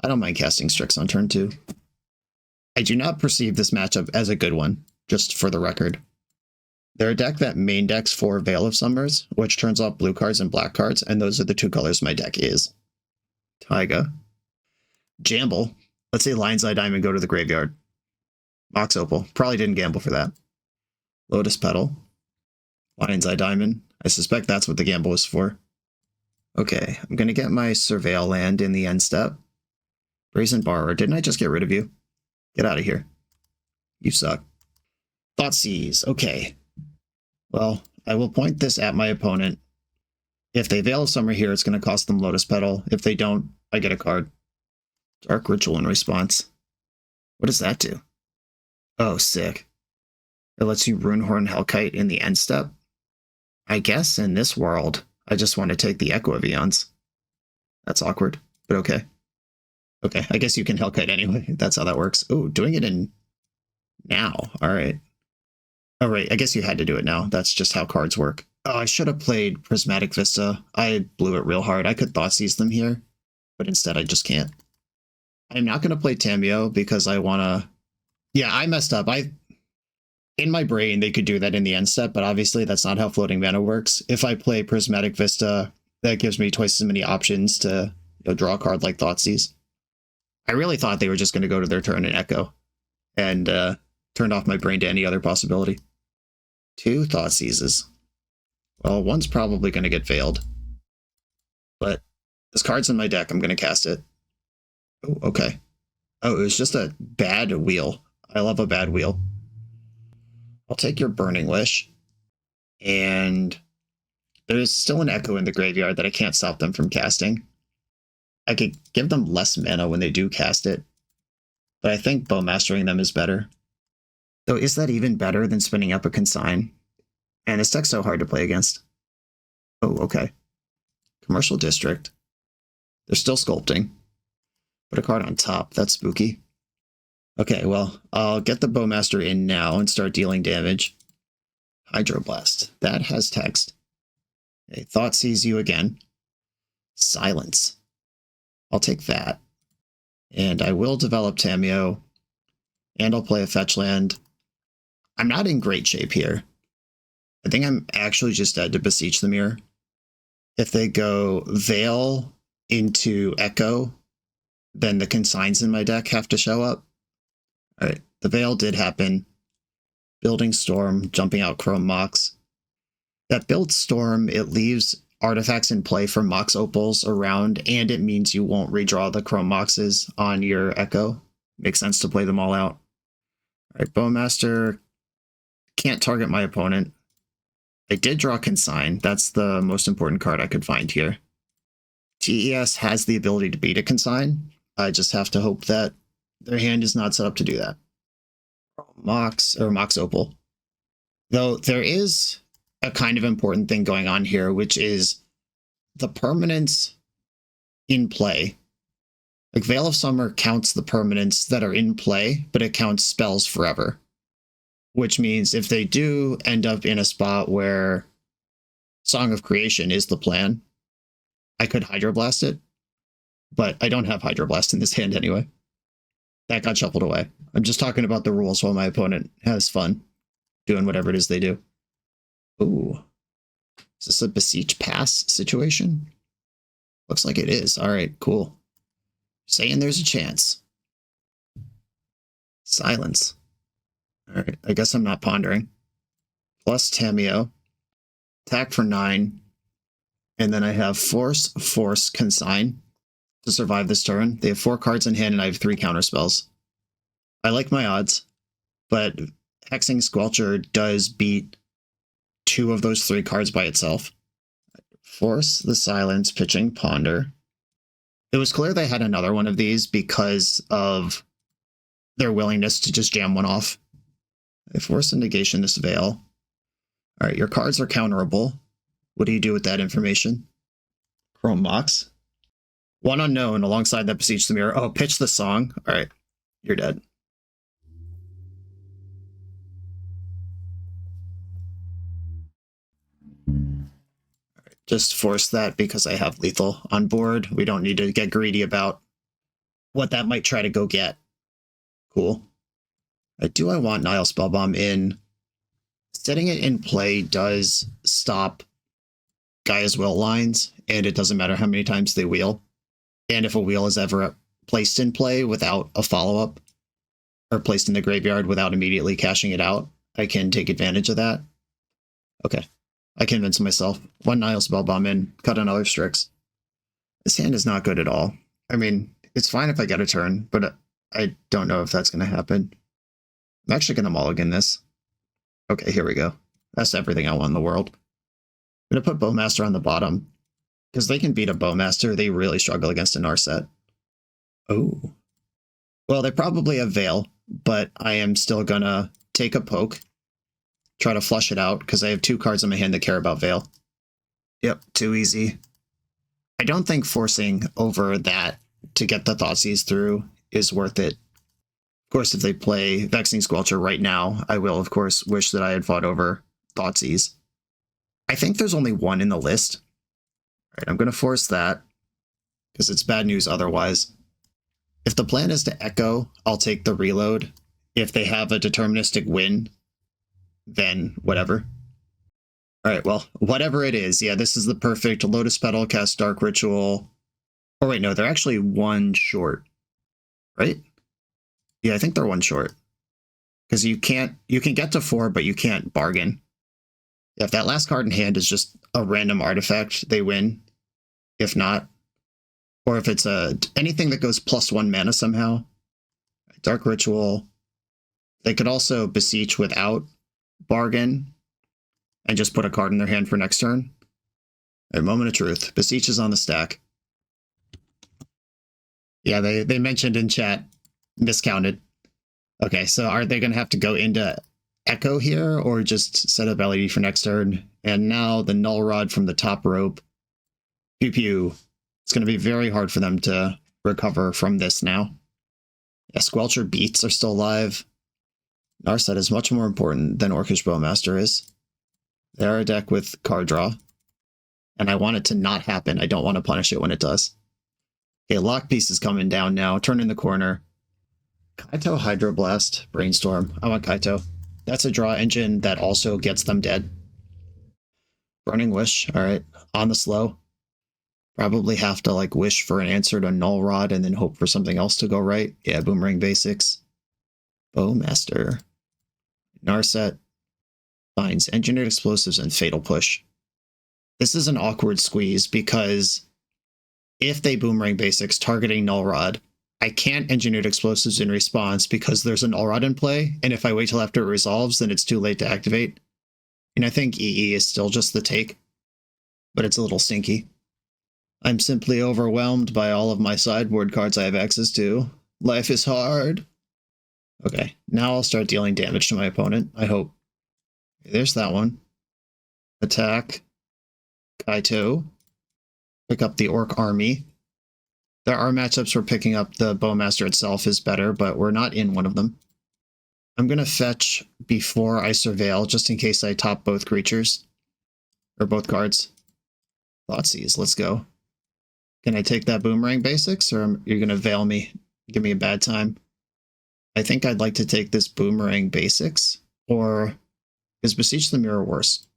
I don't mind casting Strix on turn 2. I do not perceive this matchup as a good one, just for the record. They're a deck that main decks 4 Veil of Summers, which turns off blue cards and black cards, and those are the 2 colors my deck is. Taiga. Jamble. Let's say Lion's Eye Diamond go to the graveyard. Mox Opal. Probably didn't gamble for that. Lotus Petal. Lion's Eye Diamond. I suspect that's what the gamble was for. Okay, I'm going to get my Surveil land in the end step. Brazen Borrower. Didn't I just get rid of you? Get out of here. You suck. Thoughtseize. Okay. Well, I will point this at my opponent. If they Veil of Summer here, it's going to cost them Lotus Petal. If they don't, I get a card. Dark Ritual in response. What does that do? Oh, sick. It lets you Runehorn Hellkite in the end step. I guess in this world, I just want to take the Echo of Eons. That's awkward, but okay. Okay, I guess you can Hellkite anyway. That's how that works. Oh, doing it in now. All right. Oh, right. I guess you had to do it now. That's just how cards work. Oh, I should have played Prismatic Vista. I blew it real hard. I could Thoughtseize them here, but instead I just can't. I'm not going to play Tamiyo because I want to... Yeah, I messed up. In my brain, they could do that in the end step, but obviously that's not how Floating Mana works. If I play Prismatic Vista That gives me twice as many options to draw a card like Thoughtseize. I really thought they were just going to go to their turn and Echo, and turned off my brain to any other possibility. 2 Thoughtseizes. Well, one's probably going to get veiled, but this card's in my deck. I'm going to cast it. Oh, okay. Oh, it was just a bad wheel. I love a bad wheel. I'll take your Burning Wish, and there's still an Echo in the graveyard that I can't stop them from casting. I could give them less mana when they do cast it, but I think Bowmastering them is better. Though, is that even better than spinning up a Consign? And this deck's so hard to play against. Oh, okay. Commercial District. They're still sculpting. Put a card on top. That's spooky. Okay, well, I'll get the Bowmaster in now and start dealing damage. Hydroblast. That has text. Okay, Thoughtseize you again. Silence. I'll take that. And I will develop Tamiyo. And I'll play a fetch land. I'm not in great shape here. I think I'm actually just dead to Beseech the Mirror. If they go Veil into Echo, then the Consigns in my deck have to show up. Alright, the Veil did happen. Building Storm, jumping out Chrome Mox. That builds Storm, it leaves artifacts in play for Mox Opals around, and it means you won't redraw the Chrome Moxes on your Echo. Makes sense to play them all out. Alright, Bowmaster can't target my opponent. I did draw Consign. That's the most important card I could find here. TES has the ability to beat a Consign. I just have to hope that their hand is not set up to do that. Mox Opal. Though there is a kind of important thing going on here, which is the permanents in play. Like Veil of Summer counts the permanents that are in play, but it counts spells forever. Which means if they do end up in a spot where Song of Creation is the plan, I could Hydroblast it, but I don't have Hydroblast in this hand anyway. That got shuffled away. I'm just talking about the rules while my opponent has fun doing whatever it is they do. Ooh. Is this a Beseech Pass situation? Looks like it is. All right, cool. Saying there's a chance. Silence. All right, I guess I'm not pondering. Plus Tamiyo. Attack for 9. And then I have Force, Consign to survive this turn. They have 4 cards in hand and I have 3 counterspells. I like my odds, but Hexing Squelcher does beat 2 of those 3 cards by itself. Force the Silence, pitching Ponder. It was clear they had another one of these because of their willingness to just jam one off. I force a negation this Veil. Alright, your cards are counterable. What do you do with that information? Chrome Mox. 1 unknown alongside that Beseech the Mirror. Oh, pitch the song. Alright, you're dead. Alright, just force that because I have lethal on board. We don't need to get greedy about what that might try to go get. Cool. Do I want Nile Spellbomb in? Setting it in play does stop Gaia's Will lines, and it doesn't matter how many times they wheel. And if a wheel is ever placed in play without a follow-up, or placed in the graveyard without immediately cashing it out, I can take advantage of that. Okay. I convinced myself. 1 Nile Spellbomb in, cut another Strix. This hand is not good at all. I mean, it's fine if I get a turn, but I don't know if that's going to happen. I'm actually going to mulligan this. Okay, here we go. That's everything I want in the world. I'm going to put Bowmaster on the bottom. Because they can beat a Bowmaster, they really struggle against a Narset. Oh. Well, they probably have Veil, but I am still going to take a poke. Try to flush it out, because I have 2 cards in my hand that care about Veil. Yep, too easy. I don't think forcing over that to get the Thoughtseize through is worth it. Of course, if they play Vexing Squelcher right now, I will, of course, wish that I had fought over Thoughtseize. I think there's only 1 in the list. All right, I'm going to force that, because it's bad news otherwise. If the plan is to Echo, I'll take the reload. If they have a deterministic win, then whatever. All right, well, whatever it is, yeah, this is the perfect Lotus Petal, cast Dark Ritual. Oh, wait, no, they're actually one short, right? Yeah, I think they're one short. Because you can get to 4, but you can't bargain. If that last card in hand is just a random artifact, they win. If not, or if it's anything that goes +1 mana somehow, Dark Ritual. They could also beseech without bargain and just put a card in their hand for next turn. All right, moment of truth. Beseech is on the stack. Yeah, they mentioned in chat, miscounted. Okay, so are they going to have to go into Echo here or just set up LED for next turn? And now the Null Rod from the top rope. Pew pew. It's going to be very hard for them to recover from this now. Yeah, Squelcher Beats are still alive. Narset is much more important than Orcish Bowmaster is. They are a deck with card draw. And I want it to not happen. I don't want to punish it when it does. Okay, Lock Piece is coming down now. Turn in the corner. Kaito, Hydroblast, Brainstorm. I want Kaito. That's a draw engine that also gets them dead. Burning Wish. All right. On the slow. Probably have to like wish for an answer to Null Rod and then hope for something else to go right. Yeah, Boomerang Basics. Bowmaster. Narset. Finds Engineered Explosives and Fatal Push. This is an awkward squeeze because if they Boomerang Basics targeting Null Rod, I can't Engineered Explosives in response because there's a Null Rod in play, and if I wait till after it resolves, then it's too late to activate. And I think EE is still just the take, but it's a little stinky. I'm simply overwhelmed by all of my sideboard cards I have access to. Life is hard. Okay, now I'll start dealing damage to my opponent, I hope. There's that one. Attack. Kaito. Pick up the Orc Army. There are matchups where picking up the Bowmaster itself is better, but we're not in one of them. I'm going to fetch before I Surveil, just in case I top both creatures. Or both cards. Thoughtseize, let's go. Can I take that Boomerang Basics, or you're going to veil me? Give me a bad time. I think I'd like to take this Boomerang Basics, or is Beseech the Mirror worse?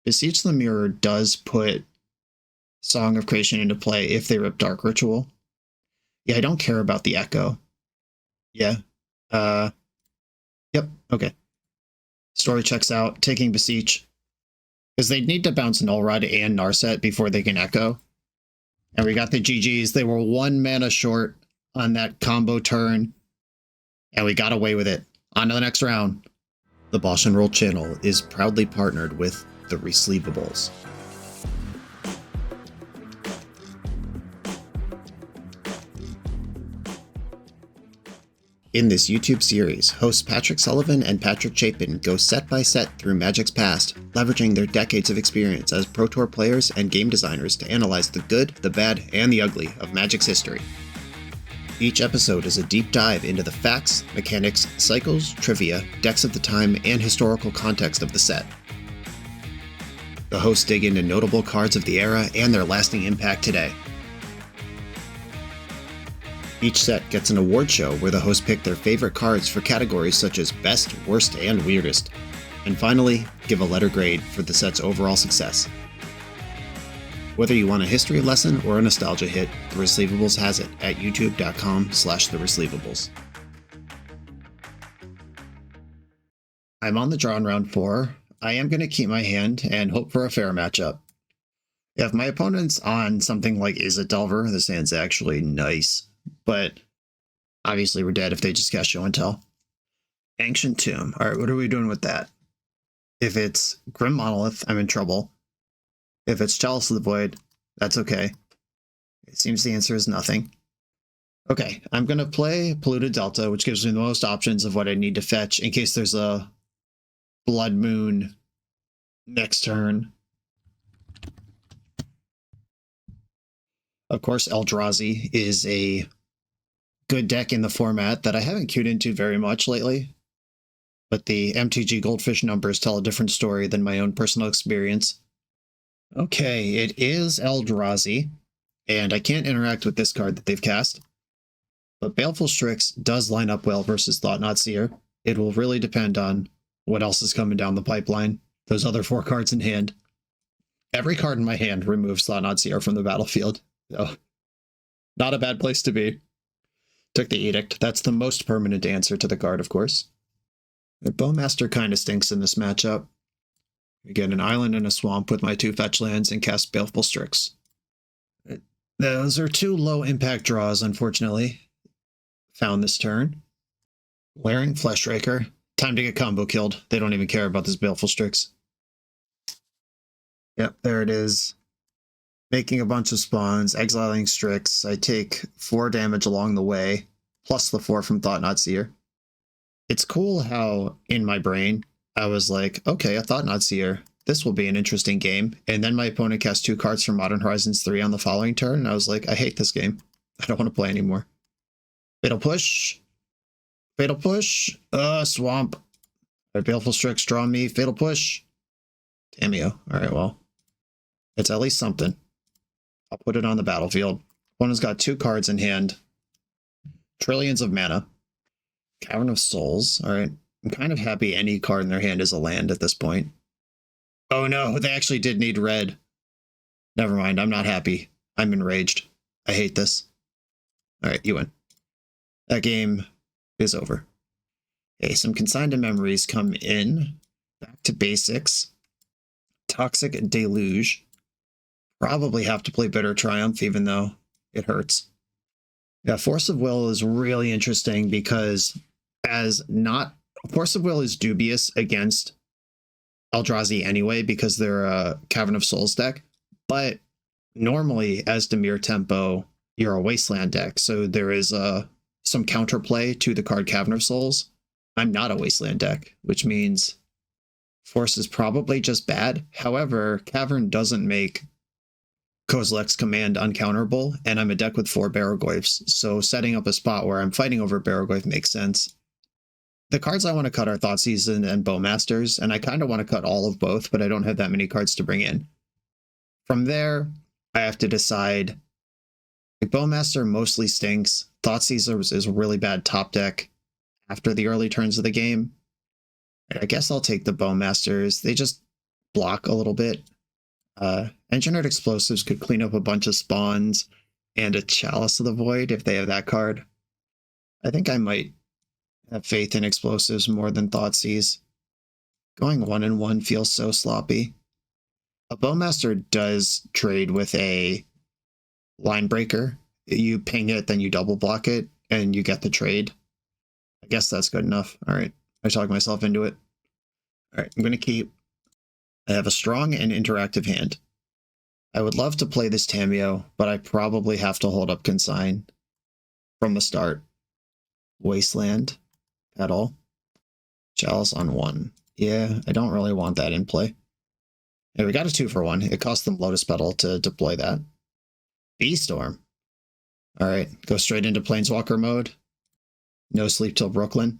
Beseech the Mirror does put Song of Creation into play if they rip Dark Ritual. Yeah, I don't care about the Echo. Yeah. Yep, okay. Story checks out, taking Beseech. Because they'd need to bounce Null Rod and Narset before they can Echo. And we got the GGs. They were 1 mana short on that combo turn. And we got away with it. On to the next round. The BoshNRoll channel is proudly partnered with the Resleevables. In this YouTube series, hosts Patrick Sullivan and Patrick Chapin go set by set through Magic's past, leveraging their decades of experience as Pro Tour players and game designers to analyze the good, the bad, and the ugly of Magic's history. Each episode is a deep dive into the facts, mechanics, cycles, trivia, decks of the time, and historical context of the set. The hosts dig into notable cards of the era and their lasting impact today. Each set gets an award show where the hosts pick their favorite cards for categories such as Best, Worst, and Weirdest. And finally, give a letter grade for the set's overall success. Whether you want a history lesson or a nostalgia hit, The Resleevables has it at youtube.com/theresleevables. I'm on the draw in round 4. I am going to keep my hand and hope for a fair matchup. If my opponent's on something like Is It Delver, this hand's actually nice. But obviously we're dead if they just cast Show and Tell. Ancient Tomb. Alright, what are we doing with that? If it's Grim Monolith, I'm in trouble. If it's Chalice of the Void, that's okay. It seems the answer is nothing. Okay, I'm going to play Polluted Delta, which gives me the most options of what I need to fetch in case there's a Blood Moon next turn. Of course, Eldrazi is a good deck in the format that I haven't queued into very much lately. But the MTG Goldfish numbers tell a different story than my own personal experience. Okay, it is Eldrazi, and I can't interact with this card that they've cast. But Baleful Strix does line up well versus Thought-Knot Seer. It will really depend on what else is coming down the pipeline. those other 4 cards in hand. Every card in my hand removes Thought-Knot Seer from the battlefield. So, not a bad place to be. Took the Edict. That's the most permanent answer to the card, of course. The Bowmaster kind of stinks in this matchup. I get an island and a swamp with my 2 fetch lands and cast Baleful Strix. Those are 2 low impact draws, unfortunately. Found this turn. Glaring Fleshraker. Time to get combo killed. They don't even care about this Baleful Strix. Yep, there it is. Making a bunch of spawns, exiling Strix. I take 4 damage along the way, plus the 4 from Thought-Knot Seer. It's cool how, in my brain, I was like, okay, a Thought-Knot Seer. This will be an interesting game. And then my opponent cast 2 cards from Modern Horizons 3 on the following turn, and I was like, I hate this game. I don't want to play anymore. Fatal Push. Fatal Push. Swamp. All right, Baleful Strix, draw me. Fatal Push. Cameo. All right, well, it's at least something. I'll put it on the battlefield. Opponent's got 2 cards in hand. Trillions of mana. Cavern of Souls. All right. I'm kind of happy any card in their hand is a land at this point. Oh no, they actually did need red. Never mind, I'm not happy. I'm enraged. I hate this. All right, you win. That game is over. Okay, some Consigned to Memories come in. Back to basics. Toxic Deluge. Probably have to play Bitter Triumph, even though it hurts. Yeah, Force of Will is really interesting because Force of Will is dubious against Eldrazi anyway because they're a Cavern of Souls deck. But normally, as Dimir Tempo, you're a Wasteland deck, so there is some counterplay to the card Cavern of Souls. I'm not a Wasteland deck, which means Force is probably just bad. However, Cavern doesn't make Kozilek's Command uncounterable, and I'm a deck with 4 Barrogoyfs, so setting up a spot where I'm fighting over Barrogoyf makes sense. The cards I want to cut are Thoughtseizes and Bowmasters, and I kind of want to cut all of both, but I don't have that many cards to bring in. From there, I have to decide. Like, Bowmaster mostly stinks. Thoughtseizes is a really bad top deck after the early turns of the game. I guess I'll take the Bowmasters. They just block a little bit. Engineered Explosives could clean up a bunch of spawns and a Chalice of the Void if they have that card. I think I might have faith in Explosives more than Thoughtseize. Going 1-1 feels so sloppy. A Bowmaster does trade with a Line Breaker. You ping it, then you double block it, and you get the trade. I guess that's good enough. All right, I talked myself into it. All right, I'm going to keep. I have a strong and interactive hand. I would love to play this Tamiyo, but I probably have to hold up Consign from the start. Wasteland, Petal, Chalice on 1. Yeah, I don't really want that in play. Yeah, we got a 2-for-1. It cost them Lotus Petal to deploy that. B-Storm. All right, go straight into Planeswalker mode. No sleep till Brooklyn.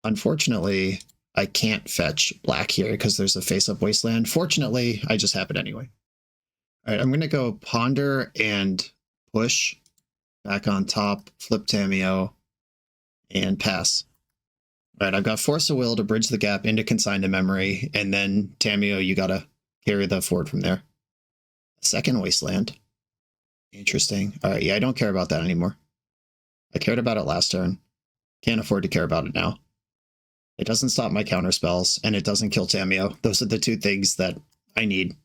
Unfortunately, I can't fetch black here because there's a face-up Wasteland. Fortunately, I just have it anyway. All right, I'm going to go Ponder and Push. Back on top, flip Tamiyo, and pass. All right, I've got Force of Will to bridge the gap into Consigned to Memory, and then Tamiyo, you got to carry that forward from there. Second Wasteland. Interesting. All right, yeah, I don't care about that anymore. I cared about it last turn. Can't afford to care about it now. It doesn't stop my counter spells, and it doesn't kill Tamiyo. Those are the 2 things that I need.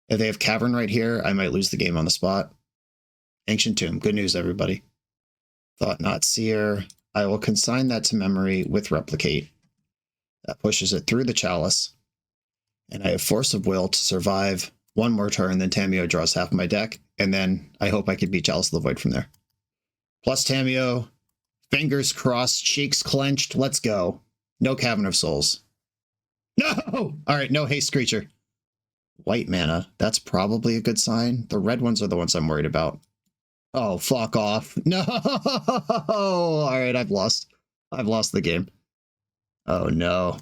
If they have Cavern right here, I might lose the game on the spot. Ancient Tomb. Good news, everybody. Thought-Knot Seer. I will consign that to memory with Replicate. That pushes it through the Chalice. And I have Force of Will to survive 1 more turn, then Tamiyo draws half my deck, and then I hope I can beat Chalice of the Void from there. Plus Tamiyo. Fingers crossed, cheeks clenched. Let's go. No Cavern of Souls. No! All right, no Haste Creature. White mana. That's probably a good sign. The red ones are the ones I'm worried about. Oh, fuck off. No! All right, I've lost. I've lost the game. Oh, no.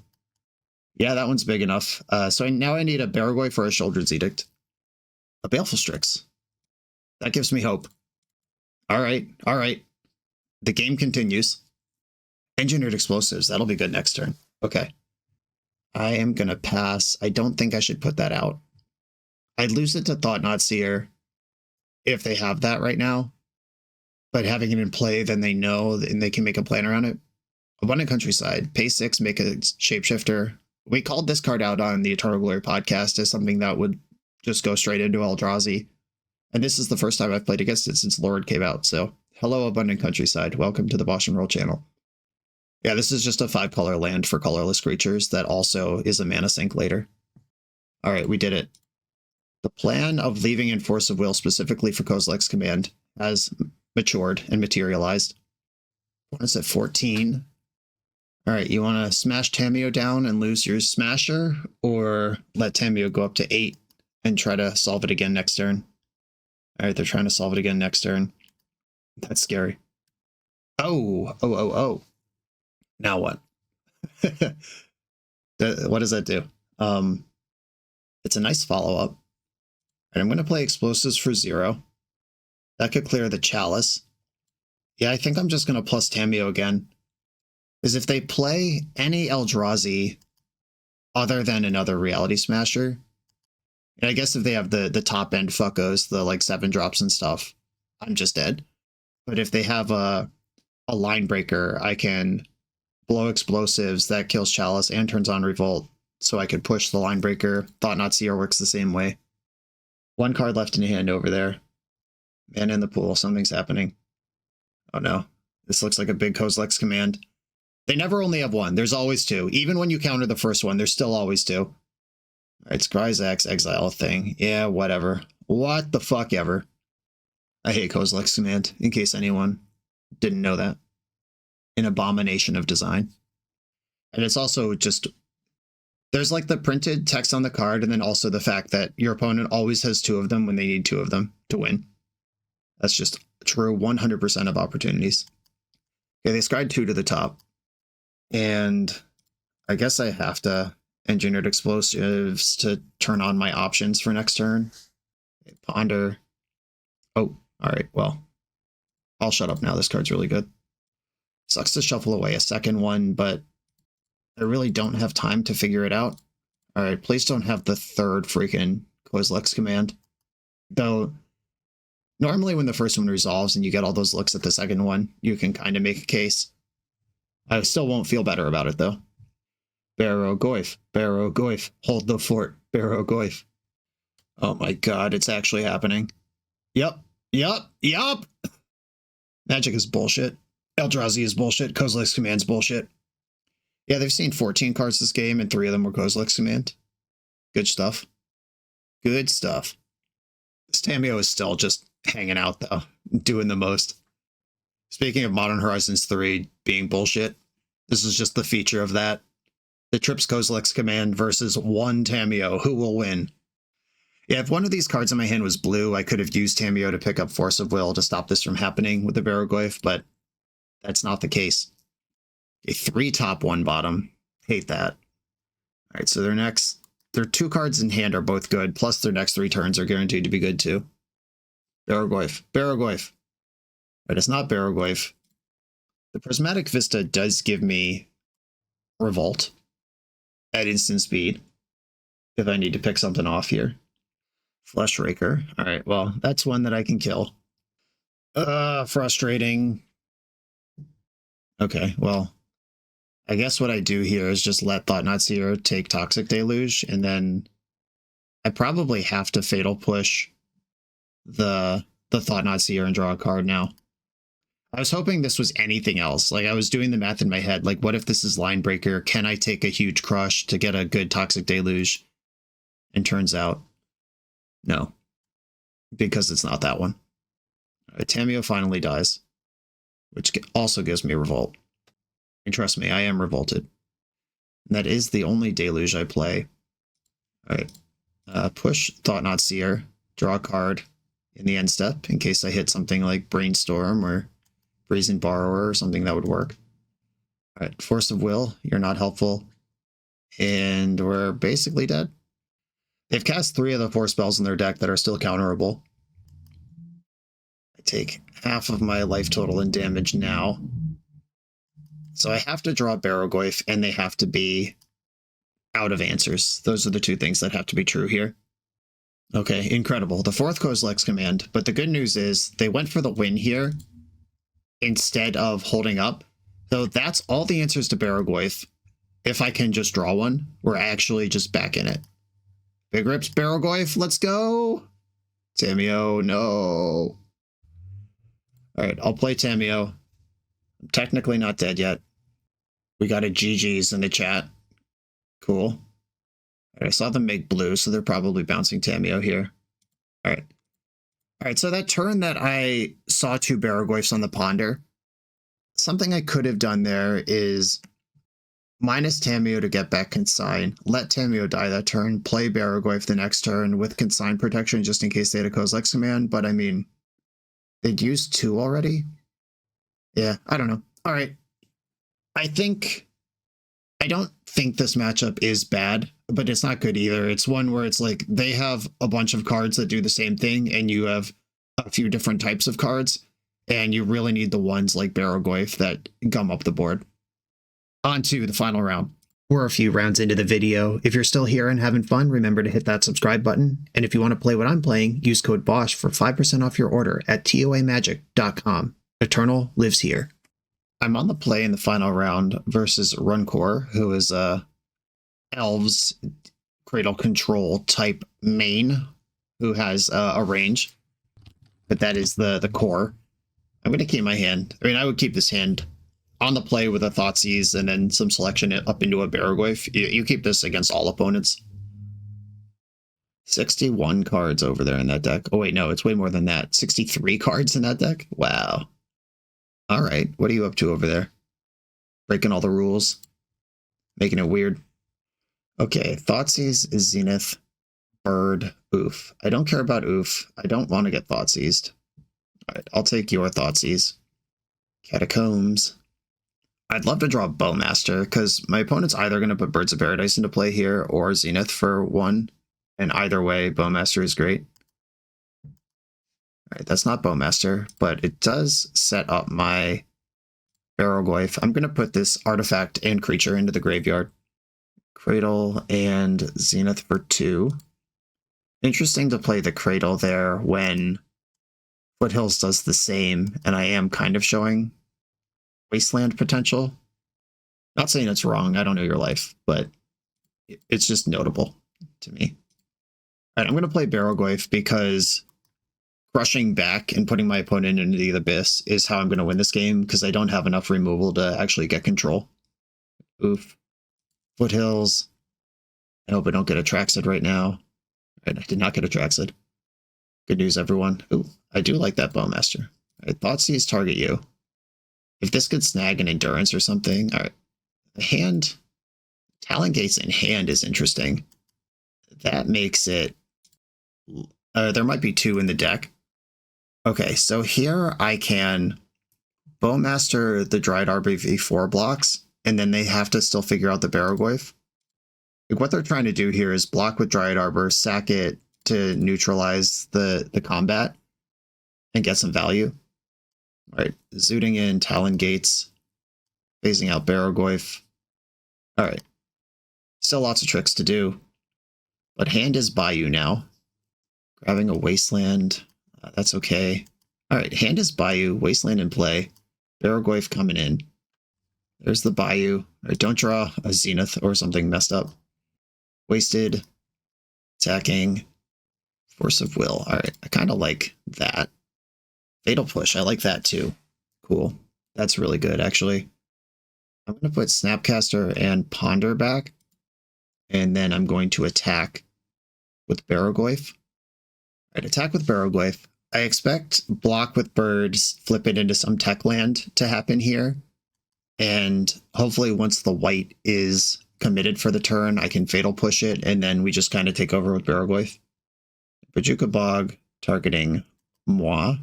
Yeah, that one's big enough. So now I need a Barrogoy for a Shoulder's Edict. A Baleful Strix. That gives me hope. All right, all right. The game continues. Engineered Explosives. That'll be good next turn. Okay. I am going to pass. I don't think I should put that out. I'd lose it to Thought Not Seer if they have that right now. But having it in play, then they know and they can make a plan around it. Abundant Countryside, pay 6, make a shapeshifter. We called this card out on the Eternal Glory podcast as something that would just go straight into Eldrazi. And this is the first time I've played against it since Lord came out. So hello, Abundant Countryside. Welcome to the BoshNRoll channel. Yeah, this is just a 5-color land for colorless creatures that also is a mana sink later. All right, we did it. The plan of leaving in Force of Will specifically for Kozilek's command has matured and materialized. What is it, 14? All right, you want to smash Tamiyo down and lose your Smasher, or let Tamiyo go up to 8 and try to solve it again next turn? All right, they're trying to solve it again next turn. That's scary. Oh. Now what? What does that do? It's a nice follow-up. And I'm going to play Explosives for 0. That could clear the Chalice. Yeah, I think I'm just going to plus Tamiyo again. Because if they play any Eldrazi other than another Reality Smasher, and I guess if they have the top-end fuckos, the like 7-drops and stuff, I'm just dead. But if they have a Line Breaker, I can blow Explosives, that kills Chalice and turns on Revolt, so I could push the Line Breaker. Thought Not Seer works the same way. 1 card left in hand over there. Man in the pool, something's happening. Oh no, this looks like a big Kozilek's command. They never only have 1, there's always 2. Even when you counter the first one, there's still always 2. All right, Skryzax exile thing. Yeah, whatever. What the fuck ever. I hate Kozilek's command, in case anyone didn't know that. An abomination of design. And it's also just, there's like the printed text on the card, and then also the fact that your opponent always has 2 of them when they need 2 of them to win. That's just true 100% of opportunities. Okay, they scried 2 to the top. And I guess I have to Engineered Explosives to turn on my options for next turn. Ponder. Oh, alright, well. I'll shut up now, this card's really good. Sucks to shuffle away a second one, but I really don't have time to figure it out. Alright, please don't have the 3rd freaking Kozilek's command. Though, normally when the first one resolves and you get all those looks at the second one, you can kind of make a case. I still won't feel better about it, though. Barrow Goyf, hold the fort, Barrow Goyf. Oh my god, it's actually happening. Yup. Magic is bullshit. Eldrazi is bullshit. Kozilek's command's bullshit. Yeah, they've seen 14 cards this game, and 3 of them were Kozilek's command. Good stuff. Good stuff. This Tamiyo is still just hanging out, though. Doing the most. Speaking of Modern Horizons 3 being bullshit, this is just the feature of that. The Trips Kozilek's command versus 1 Tamiyo. Who will win? Yeah, if one of these cards in my hand was blue, I could have used Tamiyo to pick up Force of Will to stop this from happening with the Barrow Goyf, but that's not the case. A 3 top, 1 bottom. Hate that. All right, so their 2 cards in hand are both good, plus their next 3 turns are guaranteed to be good too. Barrow Goyf. But it's not Barrow Goyf. The Prismatic Vista does give me Revolt at instant speed if I need to pick something off here. Flesh Raker. All right, well, that's one that I can kill. Frustrating. Okay, well, I guess what I do here is just let Thought Not Seer take Toxic Deluge, and then I probably have to Fatal Push the Thought Not Seer and draw a card now. I was hoping this was anything else. Like, I was doing the math in my head. Like, what if this is Line Breaker? Can I take a huge crush to get a good Toxic Deluge? And turns out, no. Because it's not that one. Tamiyo finally dies. Which also gives me Revolt. And trust me, I am revolted. And that is the only Deluge I play. Alright. Push Thought Not Seer. Draw a card in the end step in case I hit something like Brainstorm or Brazen Borrower or something that would work. Alright, Force of Will, you're not helpful. And we're basically dead. They've cast 3 of the 4 spells in their deck that are still counterable. I take half of my life total in damage now. So I have to draw Barrow Goyf, and they have to be out of answers. Those are the two things that have to be true here. Okay, incredible. The fourth Kozilek's command, but the good news is they went for the win here instead of holding up. So that's all the answers to Barrogoyf. If I can just draw one, we're actually just back in it. Big Rips Barrogoyf, let's go! Tamiyo, no. Alright, I'll play Tamiyo. I'm technically not dead yet. We got a GG's in the chat. Cool. Alright, I saw them make blue, so they're probably bouncing Tamiyo here. Alright. Alright, so that turn that I saw two Barrogoyfs on the Ponder, something I could have done there is minus Tamiyo to get back Consign, let Tamiyo die that turn, play Barrogoyf the next turn with Consign protection just in case they had a Kozilek's command, but I mean, they'd used two already? Yeah, I don't know. Alright. I don't think this matchup is bad, but it's not good either. It's one where it's like they have a bunch of cards that do the same thing, and you have a few different types of cards, and you really need the ones like Barrogoyf that gum up the board. On to the final round. We're a few rounds into the video. If you're still here and having fun, remember to hit that subscribe button. And if you want to play what I'm playing, use code BOSH for 5% off your order at toamagic.com. Eternal lives here. I'm on the play in the final round versus Runkor, who is a Elves Cradle Control type main, who has a range. But that is the core. I'm going to keep my hand. I mean, I would keep this hand on the play with a Thoughtseize and then some selection up into a Barrogoyf. You keep this against all opponents. 61 cards over there in that deck. Oh, wait, no, it's way more than that. 63 cards in that deck? Wow. All right, what are you up to over there? Breaking all the rules? Making it weird? Okay, Thoughtseize is Zenith. Bird, Oof. I don't care about Oof. I don't want to get Thoughtseized. All right, I'll take your Thoughtseize. Catacombs. I'd love to draw Bowmaster, because my opponent's either going to put Birds of Paradise into play here or Zenith for one, and either way, Bowmaster is great. Alright, that's not Bowmaster, but it does set up my Barrogoyf. I'm going to put this artifact and creature into the graveyard. Cradle and Zenith for 2. Interesting to play the Cradle there when Foothills does the same, and I am kind of showing Wasteland potential. Not saying it's wrong, I don't know your life, but it's just notable to me. Alright, I'm going to play Barrogoyf because rushing back and putting my opponent into the Abyss is how I'm going to win this game, because I don't have enough removal to actually get control. Oof. Foothills. I hope I don't get a Traxid right now. Right, I did not get a Traxid. Good news, everyone. Ooh, I do like that Bowmaster. Alright, Thoughtseize target you. If this could snag an Endurance or something, alright. The hand, Talongates in hand is interesting. That makes it, there might be 2 in the deck. Okay, so here I can Bowmaster the Dryad Arbor V4 blocks, and then they have to still figure out the Barrogoyf. Like, what they're trying to do here is block with Dryad Arbor, sack it to neutralize the combat, and get some value. Alright, zooting in Talongates, phasing out Barrogoyf. Alright, still lots of tricks to do, but hand is Bayou now. Grabbing a Wasteland, that's okay. Alright, hand is Bayou, Wasteland in play, Barrogoyf coming in. There's the Bayou. Alright, don't draw a Zenith or something messed up. Wasted, attacking, Force of Will. Alright, I kind of like that. Fatal Push, I like that too. Cool. That's really good, actually. I'm going to put Snapcaster and Ponder back, and then I'm going to attack with Barrogoyf. Alright, attack with Barrogoyf. I expect block with birds, flip it into some tech land to happen here, and hopefully once the white is committed for the turn, I can Fatal Push it, and then we just kind of take over with Barrogoyf. Bajuka Bog, targeting moi.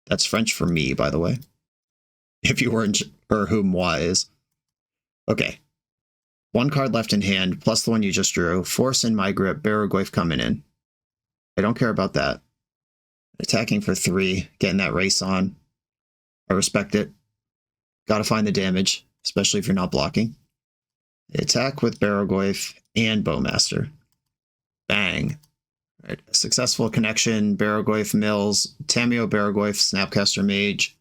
That's French for me, by the way. If you weren't sure who moi is. Okay. 1 card left in hand, plus the one you just drew. Force in my grip, Barrogoyf coming in. I don't care about that. Attacking for 3, getting that race on. I respect it. Gotta find the damage, especially if you're not blocking. Attack with Barrogoyf and Bowmaster. Bang. All right. Successful connection, Barrogoyf Mills, Tamiyo Barrogoyf, Snapcaster Mage.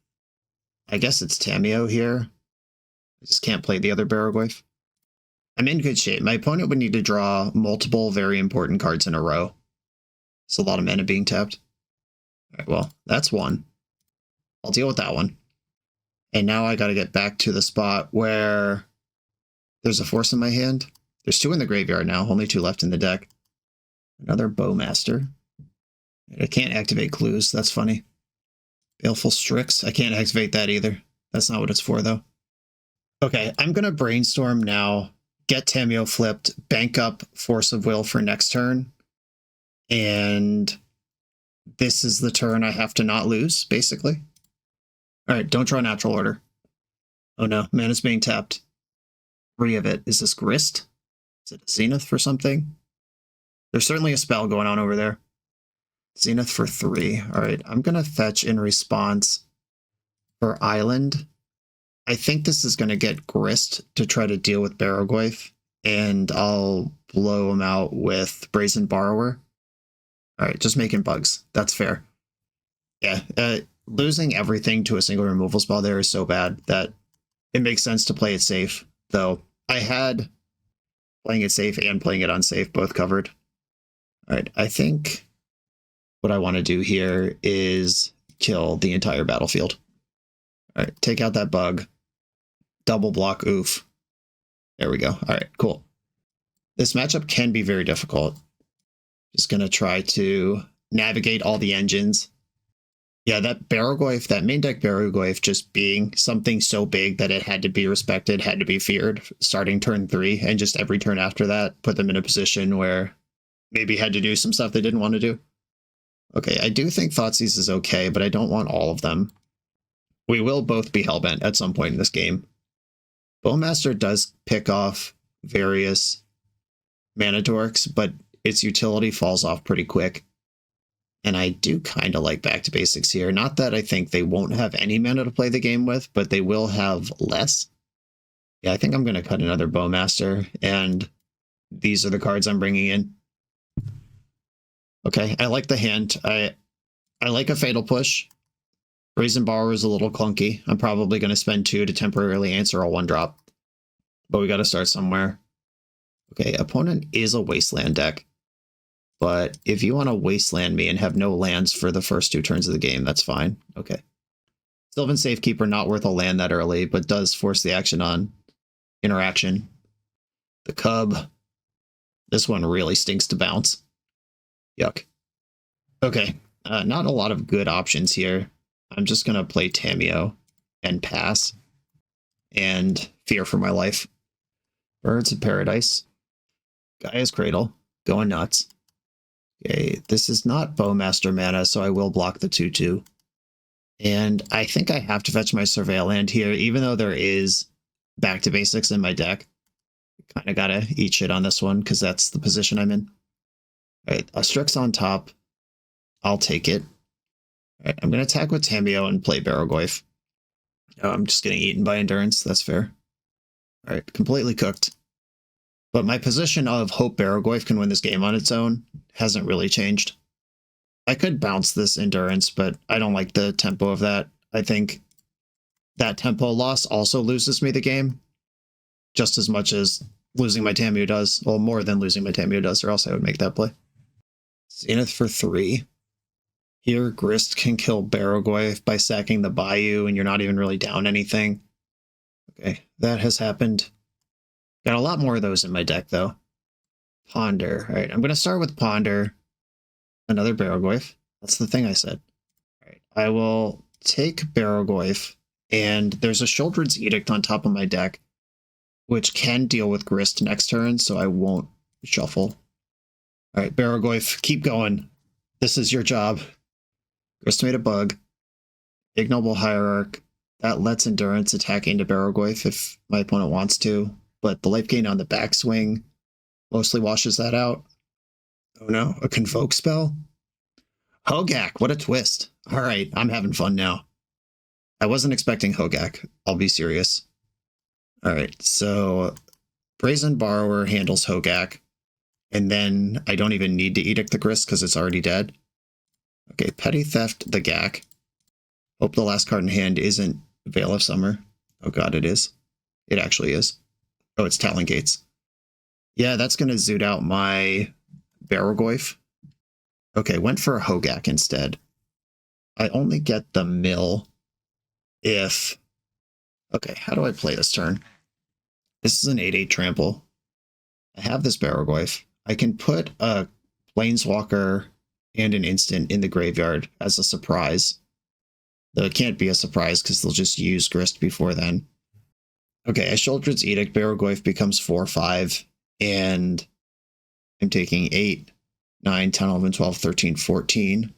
I guess it's Tamiyo here. I just can't play the other Barrogoyf. I'm in good shape. My opponent would need to draw multiple very important cards in a row. It's a lot of mana being tapped. All right, well, that's one. I'll deal with that one. And now I got to get back to the spot where there's a force in my hand. There's 2 in the graveyard now, only 2 left in the deck. Another Bowmaster. I can't activate clues, that's funny. Baleful Strix, I can't activate that either. That's not what it's for, though. Okay, I'm going to brainstorm now, get Tamiyo flipped, bank up Force of Will for next turn, and this is the turn I have to not lose, basically. All right, don't draw Natural Order. Oh no, mana's being tapped. 3 of it. Is this Grist? Is it a Zenith for something? There's certainly a spell going on over there. Zenith for 3. All right, I'm going to fetch in response for Island. I think this is going to get Grist to try to deal with Barrogoyf, and I'll blow him out with Brazen Borrower. All right, just making bugs. That's fair. Yeah, losing everything to a single removal spell there is so bad that it makes sense to play it safe, though I had playing it safe and playing it unsafe both covered. All right, I think what I want to do here is kill the entire battlefield. All right, take out that bug. Double block, oof. There we go. All right, cool. This matchup can be very difficult. Just going to try to navigate all the engines. Yeah, that Barrogoyf, that main deck Barrogoyf just being something so big that it had to be respected, had to be feared, starting turn 3, and just every turn after that, put them in a position where maybe had to do some stuff they didn't want to do. Okay, I do think Thoughtseize is okay, but I don't want all of them. We will both be Hellbent at some point in this game. Bowmaster does pick off various mana dorks, but its utility falls off pretty quick. And I do kind of like Back to Basics here. Not that I think they won't have any mana to play the game with, but they will have less. Yeah, I think I'm going to cut another Bowmaster, and these are the cards I'm bringing in. Okay, I like the hand. I like a Fatal Push. Brazen Borrower is a little clunky. I'm probably going to spend 2 to temporarily answer a 1-drop. But we got to start somewhere. Okay, opponent is a Wasteland deck. But if you want to Wasteland me and have no lands for the first 2 turns of the game, that's fine. Okay. Sylvan Safekeeper, not worth a land that early, but does force the action on interaction. The Cub. This one really stinks to bounce. Yuck. Okay, not a lot of good options here. I'm just going to play Tamiyo and pass and fear for my life. Birds of Paradise. Gaia's Cradle. Going nuts. Okay, this is not Bowmaster mana, so I will block the 2/2. And I think I have to fetch my Surveil land here, even though there is Back to Basics in my deck. Kind of got to eat shit on this one, because that's the position I'm in. All right, a Strix on top. I'll take it. All right, I'm going to attack with Tamiyo and play Barrogoyf. Oh, I'm just getting eaten by Endurance. That's fair. All right, completely cooked. But my position of hope Barrogoyf can win this game on its own hasn't really changed. I could bounce this Endurance, but I don't like the tempo of that. I think that tempo loss also loses me the game, just as much as losing my Tamiyo does. Well, more than losing my Tamiyo does, or else I would make that play. Zenith for 3. Here, Grist can kill Barrogoyf by sacking the Bayou, and you're not even really down anything. Okay, that has happened. Got a lot more of those in my deck, though. Ponder. All right, I'm going to start with Ponder. Another Barrogoyf. That's the thing I said. All right, I will take Barrogoyf, and there's a Sheoldred's Edict on top of my deck, which can deal with Grist next turn, so I won't shuffle. All right, Barrogoyf, keep going. This is your job. Grist made a bug. Ignoble Hierarch. That lets Endurance attack into Barrogoyf if my opponent wants to, but the life gain on the backswing mostly washes that out. Oh no, a Convoke spell? Hogak, what a twist. All right, I'm having fun now. I wasn't expecting Hogak, I'll be serious. All right, so Brazen Borrower handles Hogak. And then I don't even need to Edict the Grist because it's already dead. Okay, Petty Theft the Gak. Hope the last card in hand isn't Veil of Summer. Oh god, it is. It actually is. Oh, it's Talon Gates. Yeah, that's going to zoot out my Barrogoyf. Okay, went for a Hogak instead. I only get the mill if... Okay, how do I play this turn? This is an 8/8 trample. I have this Barrogoyf. I can put a Planeswalker and an instant in the graveyard as a surprise. Though it can't be a surprise because they'll just use Grist before then. Okay, I Sheoldred's Edict. Barrogoyf becomes 4/5, and I'm taking 8, 9, 10, 11, 12, 13, 14.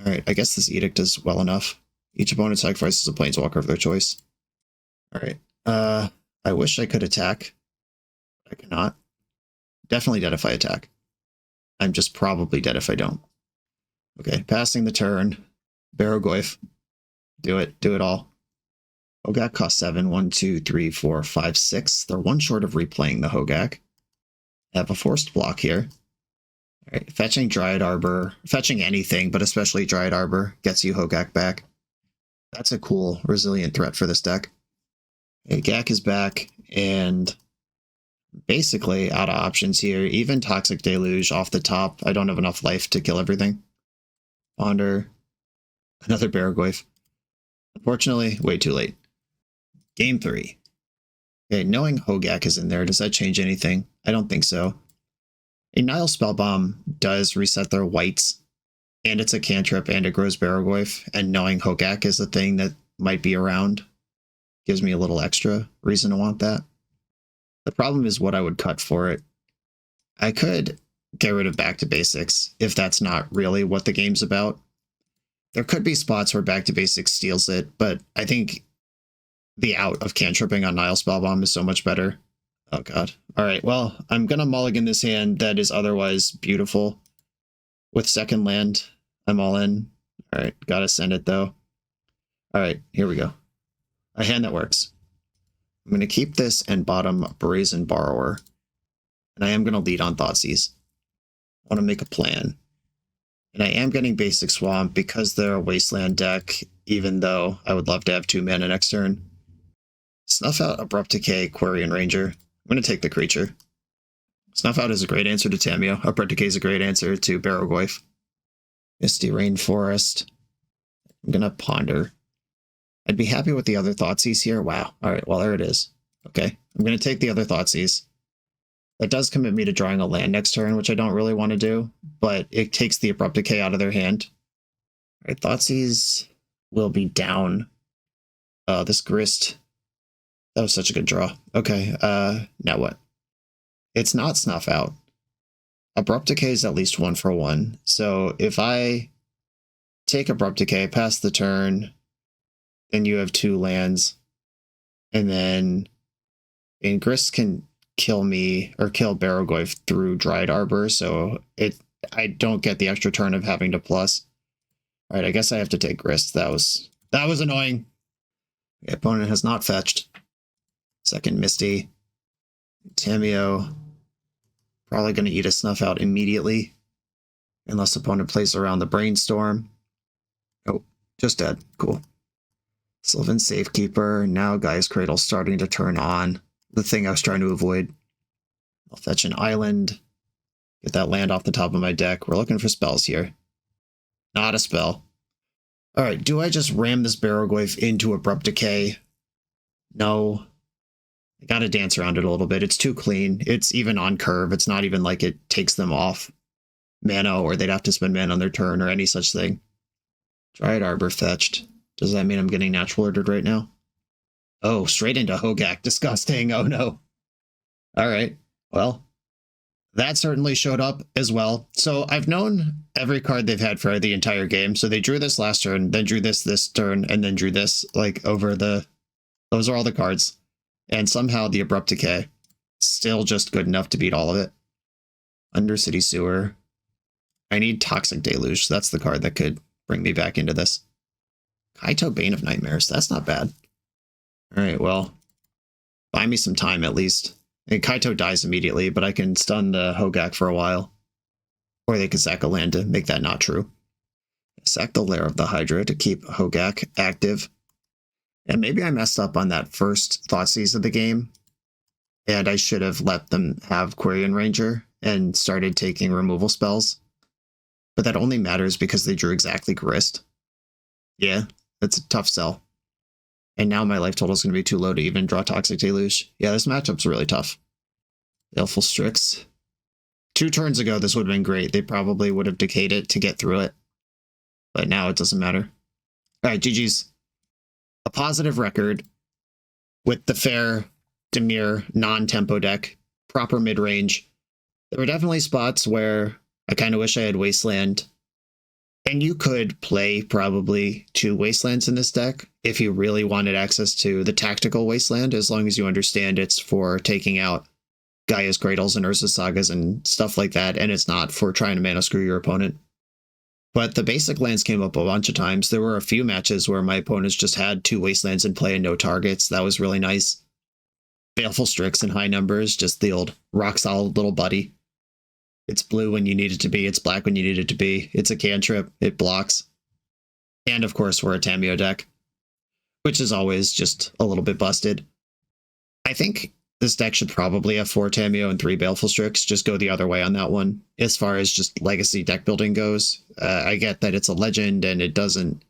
Alright, I guess this Edict is well enough. Each opponent sacrifices a Planeswalker of their choice. Alright, I wish I could attack. I cannot. Definitely dead if I attack. I'm just probably dead if I don't. Okay, passing the turn. Barrogoyf. Do it all. Hogak costs 7. 1, 2, 3, 4, 5, 6. They're one short of replaying the Hogak. I have a forced block here. Alright, fetching Dryad Arbor. Fetching anything, but especially Dryad Arbor, gets you Hogak back. That's a cool, resilient threat for this deck. Okay, Gak is back, and basically out of options here. Even Toxic Deluge off the top. I don't have enough life to kill everything. Ponder. Another Barrogoyf. Unfortunately, way too late. Game 3. Okay, knowing Hogak is in there, does that change anything? I don't think so. A Nile Spellbomb does reset their whites, and it's a cantrip, and it grows Barrogoyf, and knowing Hogak is a thing that might be around gives me a little extra reason to want that. The problem is what I would cut for it. I could get rid of Back to Basics if that's not really what the game's about. There could be spots where Back to Basics steals it, but I think the out of cantripping on Nile Spellbomb is so much better. Oh god. Alright, well, I'm gonna mulligan this hand that is otherwise beautiful. With second land, I'm all in. Alright, gotta send it though. Alright, here we go. A hand that works. I'm going to keep this and bottom Brazen Borrower. And I am going to lead on Thoughtseize. I want to make a plan. And I am getting Basic Swamp because they're a Wasteland deck, even though I would love to have 2 mana next turn. Snuff out Abrupt Decay, Quarian Ranger. I'm going to take the creature. Snuff out is a great answer to Tamiyo. Abrupt Decay is a great answer to Barrogoyf. Misty Rainforest. I'm going to Ponder. I'd be happy with the other Thoughtseize here. Wow. Alright, well, there it is. Okay, I'm going to take the other Thoughtseize. That does commit me to drawing a land next turn, which I don't really want to do, but it takes the Abrupt Decay out of their hand. Alright, Thoughtseize will be down. This Grist. That was such a good draw. Okay, now what? It's not Snuff Out. Abrupt Decay is at least 1 for 1. So if I take Abrupt Decay, pass the turn, then you have 2 lands, and then Grist can kill me or kill Barrogoyf through Dryad Arbor, so I don't get the extra turn of having to plus. All right, I guess I have to take Grist. That was annoying. The opponent has not fetched. Second Misty. Tamiyo probably going to eat a Snuff Out immediately, unless opponent plays around the Brainstorm. Oh, just dead. Cool. Sylvan Safekeeper. Now Guy's Cradle starting to turn on. The thing I was trying to avoid. I'll fetch an island. Get that land off the top of my deck. We're looking for spells here. Not a spell. Alright, do I just ram this Barrogoyf into Abrupt Decay? No. I gotta dance around it a little bit. It's too clean. It's even on curve. It's not even like it takes them off mana or they'd have to spend mana on their turn or any such thing. Dryad Arbor fetched. Does that mean I'm getting natural ordered right now? Oh, straight into Hogak. Disgusting. Oh no. Alright. Well, that certainly showed up as well. So I've known every card they've had for the entire game. So they drew this last turn, then drew this turn, and then drew this, like, over the... Those are all the cards. And somehow the Abrupt Decay still just good enough to beat all of it. Undercity Sewer. I need Toxic Deluge. That's the card that could bring me back into this. Kaito Bane of Nightmares. That's not bad. Alright, well, buy me some time at least. And Kaito dies immediately, but I can stun the Hogak for a while. Or they could sack a land to make that not true. Sack the Lair of the Hydra to keep Hogak active. And maybe I messed up on that first Thoughtseize of the game, and I should have let them have Quirion Ranger and started taking removal spells. But that only matters because they drew exactly Grist. Yeah, that's a tough sell. And now my life total is going to be too low to even draw Toxic Deluge. Yeah, this matchup's really tough. Baleful Strix. 2 turns ago, this would have been great. They probably would have decayed it to get through it. But now it doesn't matter. All right, GG's. A positive record with the fair Dimir non-tempo deck, proper mid-range. There were definitely spots where I kind of wish I had Wasteland. And you could play probably 2 Wastelands in this deck if you really wanted access to the tactical Wasteland, as long as you understand it's for taking out Gaia's Cradles and Urza's Sagas and stuff like that, and it's not for trying to mana screw your opponent. But the basic lands came up a bunch of times. There were a few matches where my opponents just had 2 Wastelands in play and no targets. That was really nice. Baleful Strix in high numbers, just the old rock-solid little buddy. It's blue when you need it to be, it's black when you need it to be. It's a cantrip, it blocks. And of course, we're a Tamiyo deck, which is always just a little bit busted. I think this deck should probably have 4 Tamiyo and 3 Baleful Strix. Just go the other way on that one. As far as just legacy deck building goes, I get that it's a legend and it doesn't...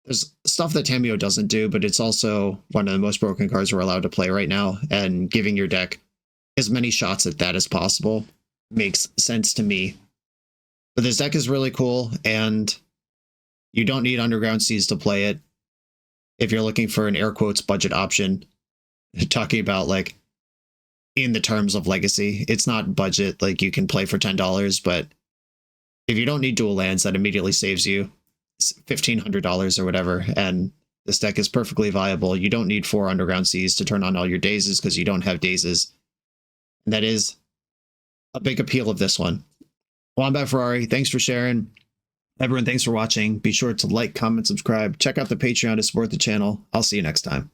There's stuff that Tamiyo doesn't do, but it's also one of the most broken cards we're allowed to play right now, and giving your deck as many shots at that as possible makes sense to me. But this deck is really cool, and you don't need Underground Seas to play it. If you're looking for an air quotes budget option, talking about like in the terms of legacy, it's not budget, like you can play for $10, but if you don't need dual lands, that immediately saves you $1,500 or whatever, and this deck is perfectly viable. You don't need 4 Underground Seas to turn on all your dazes because you don't have dazes. And that is a big appeal of this one. Wombat Ferrari, thanks for sharing. Everyone, thanks for watching. Be sure to like, comment, subscribe. Check out the Patreon to support the channel. I'll see you next time.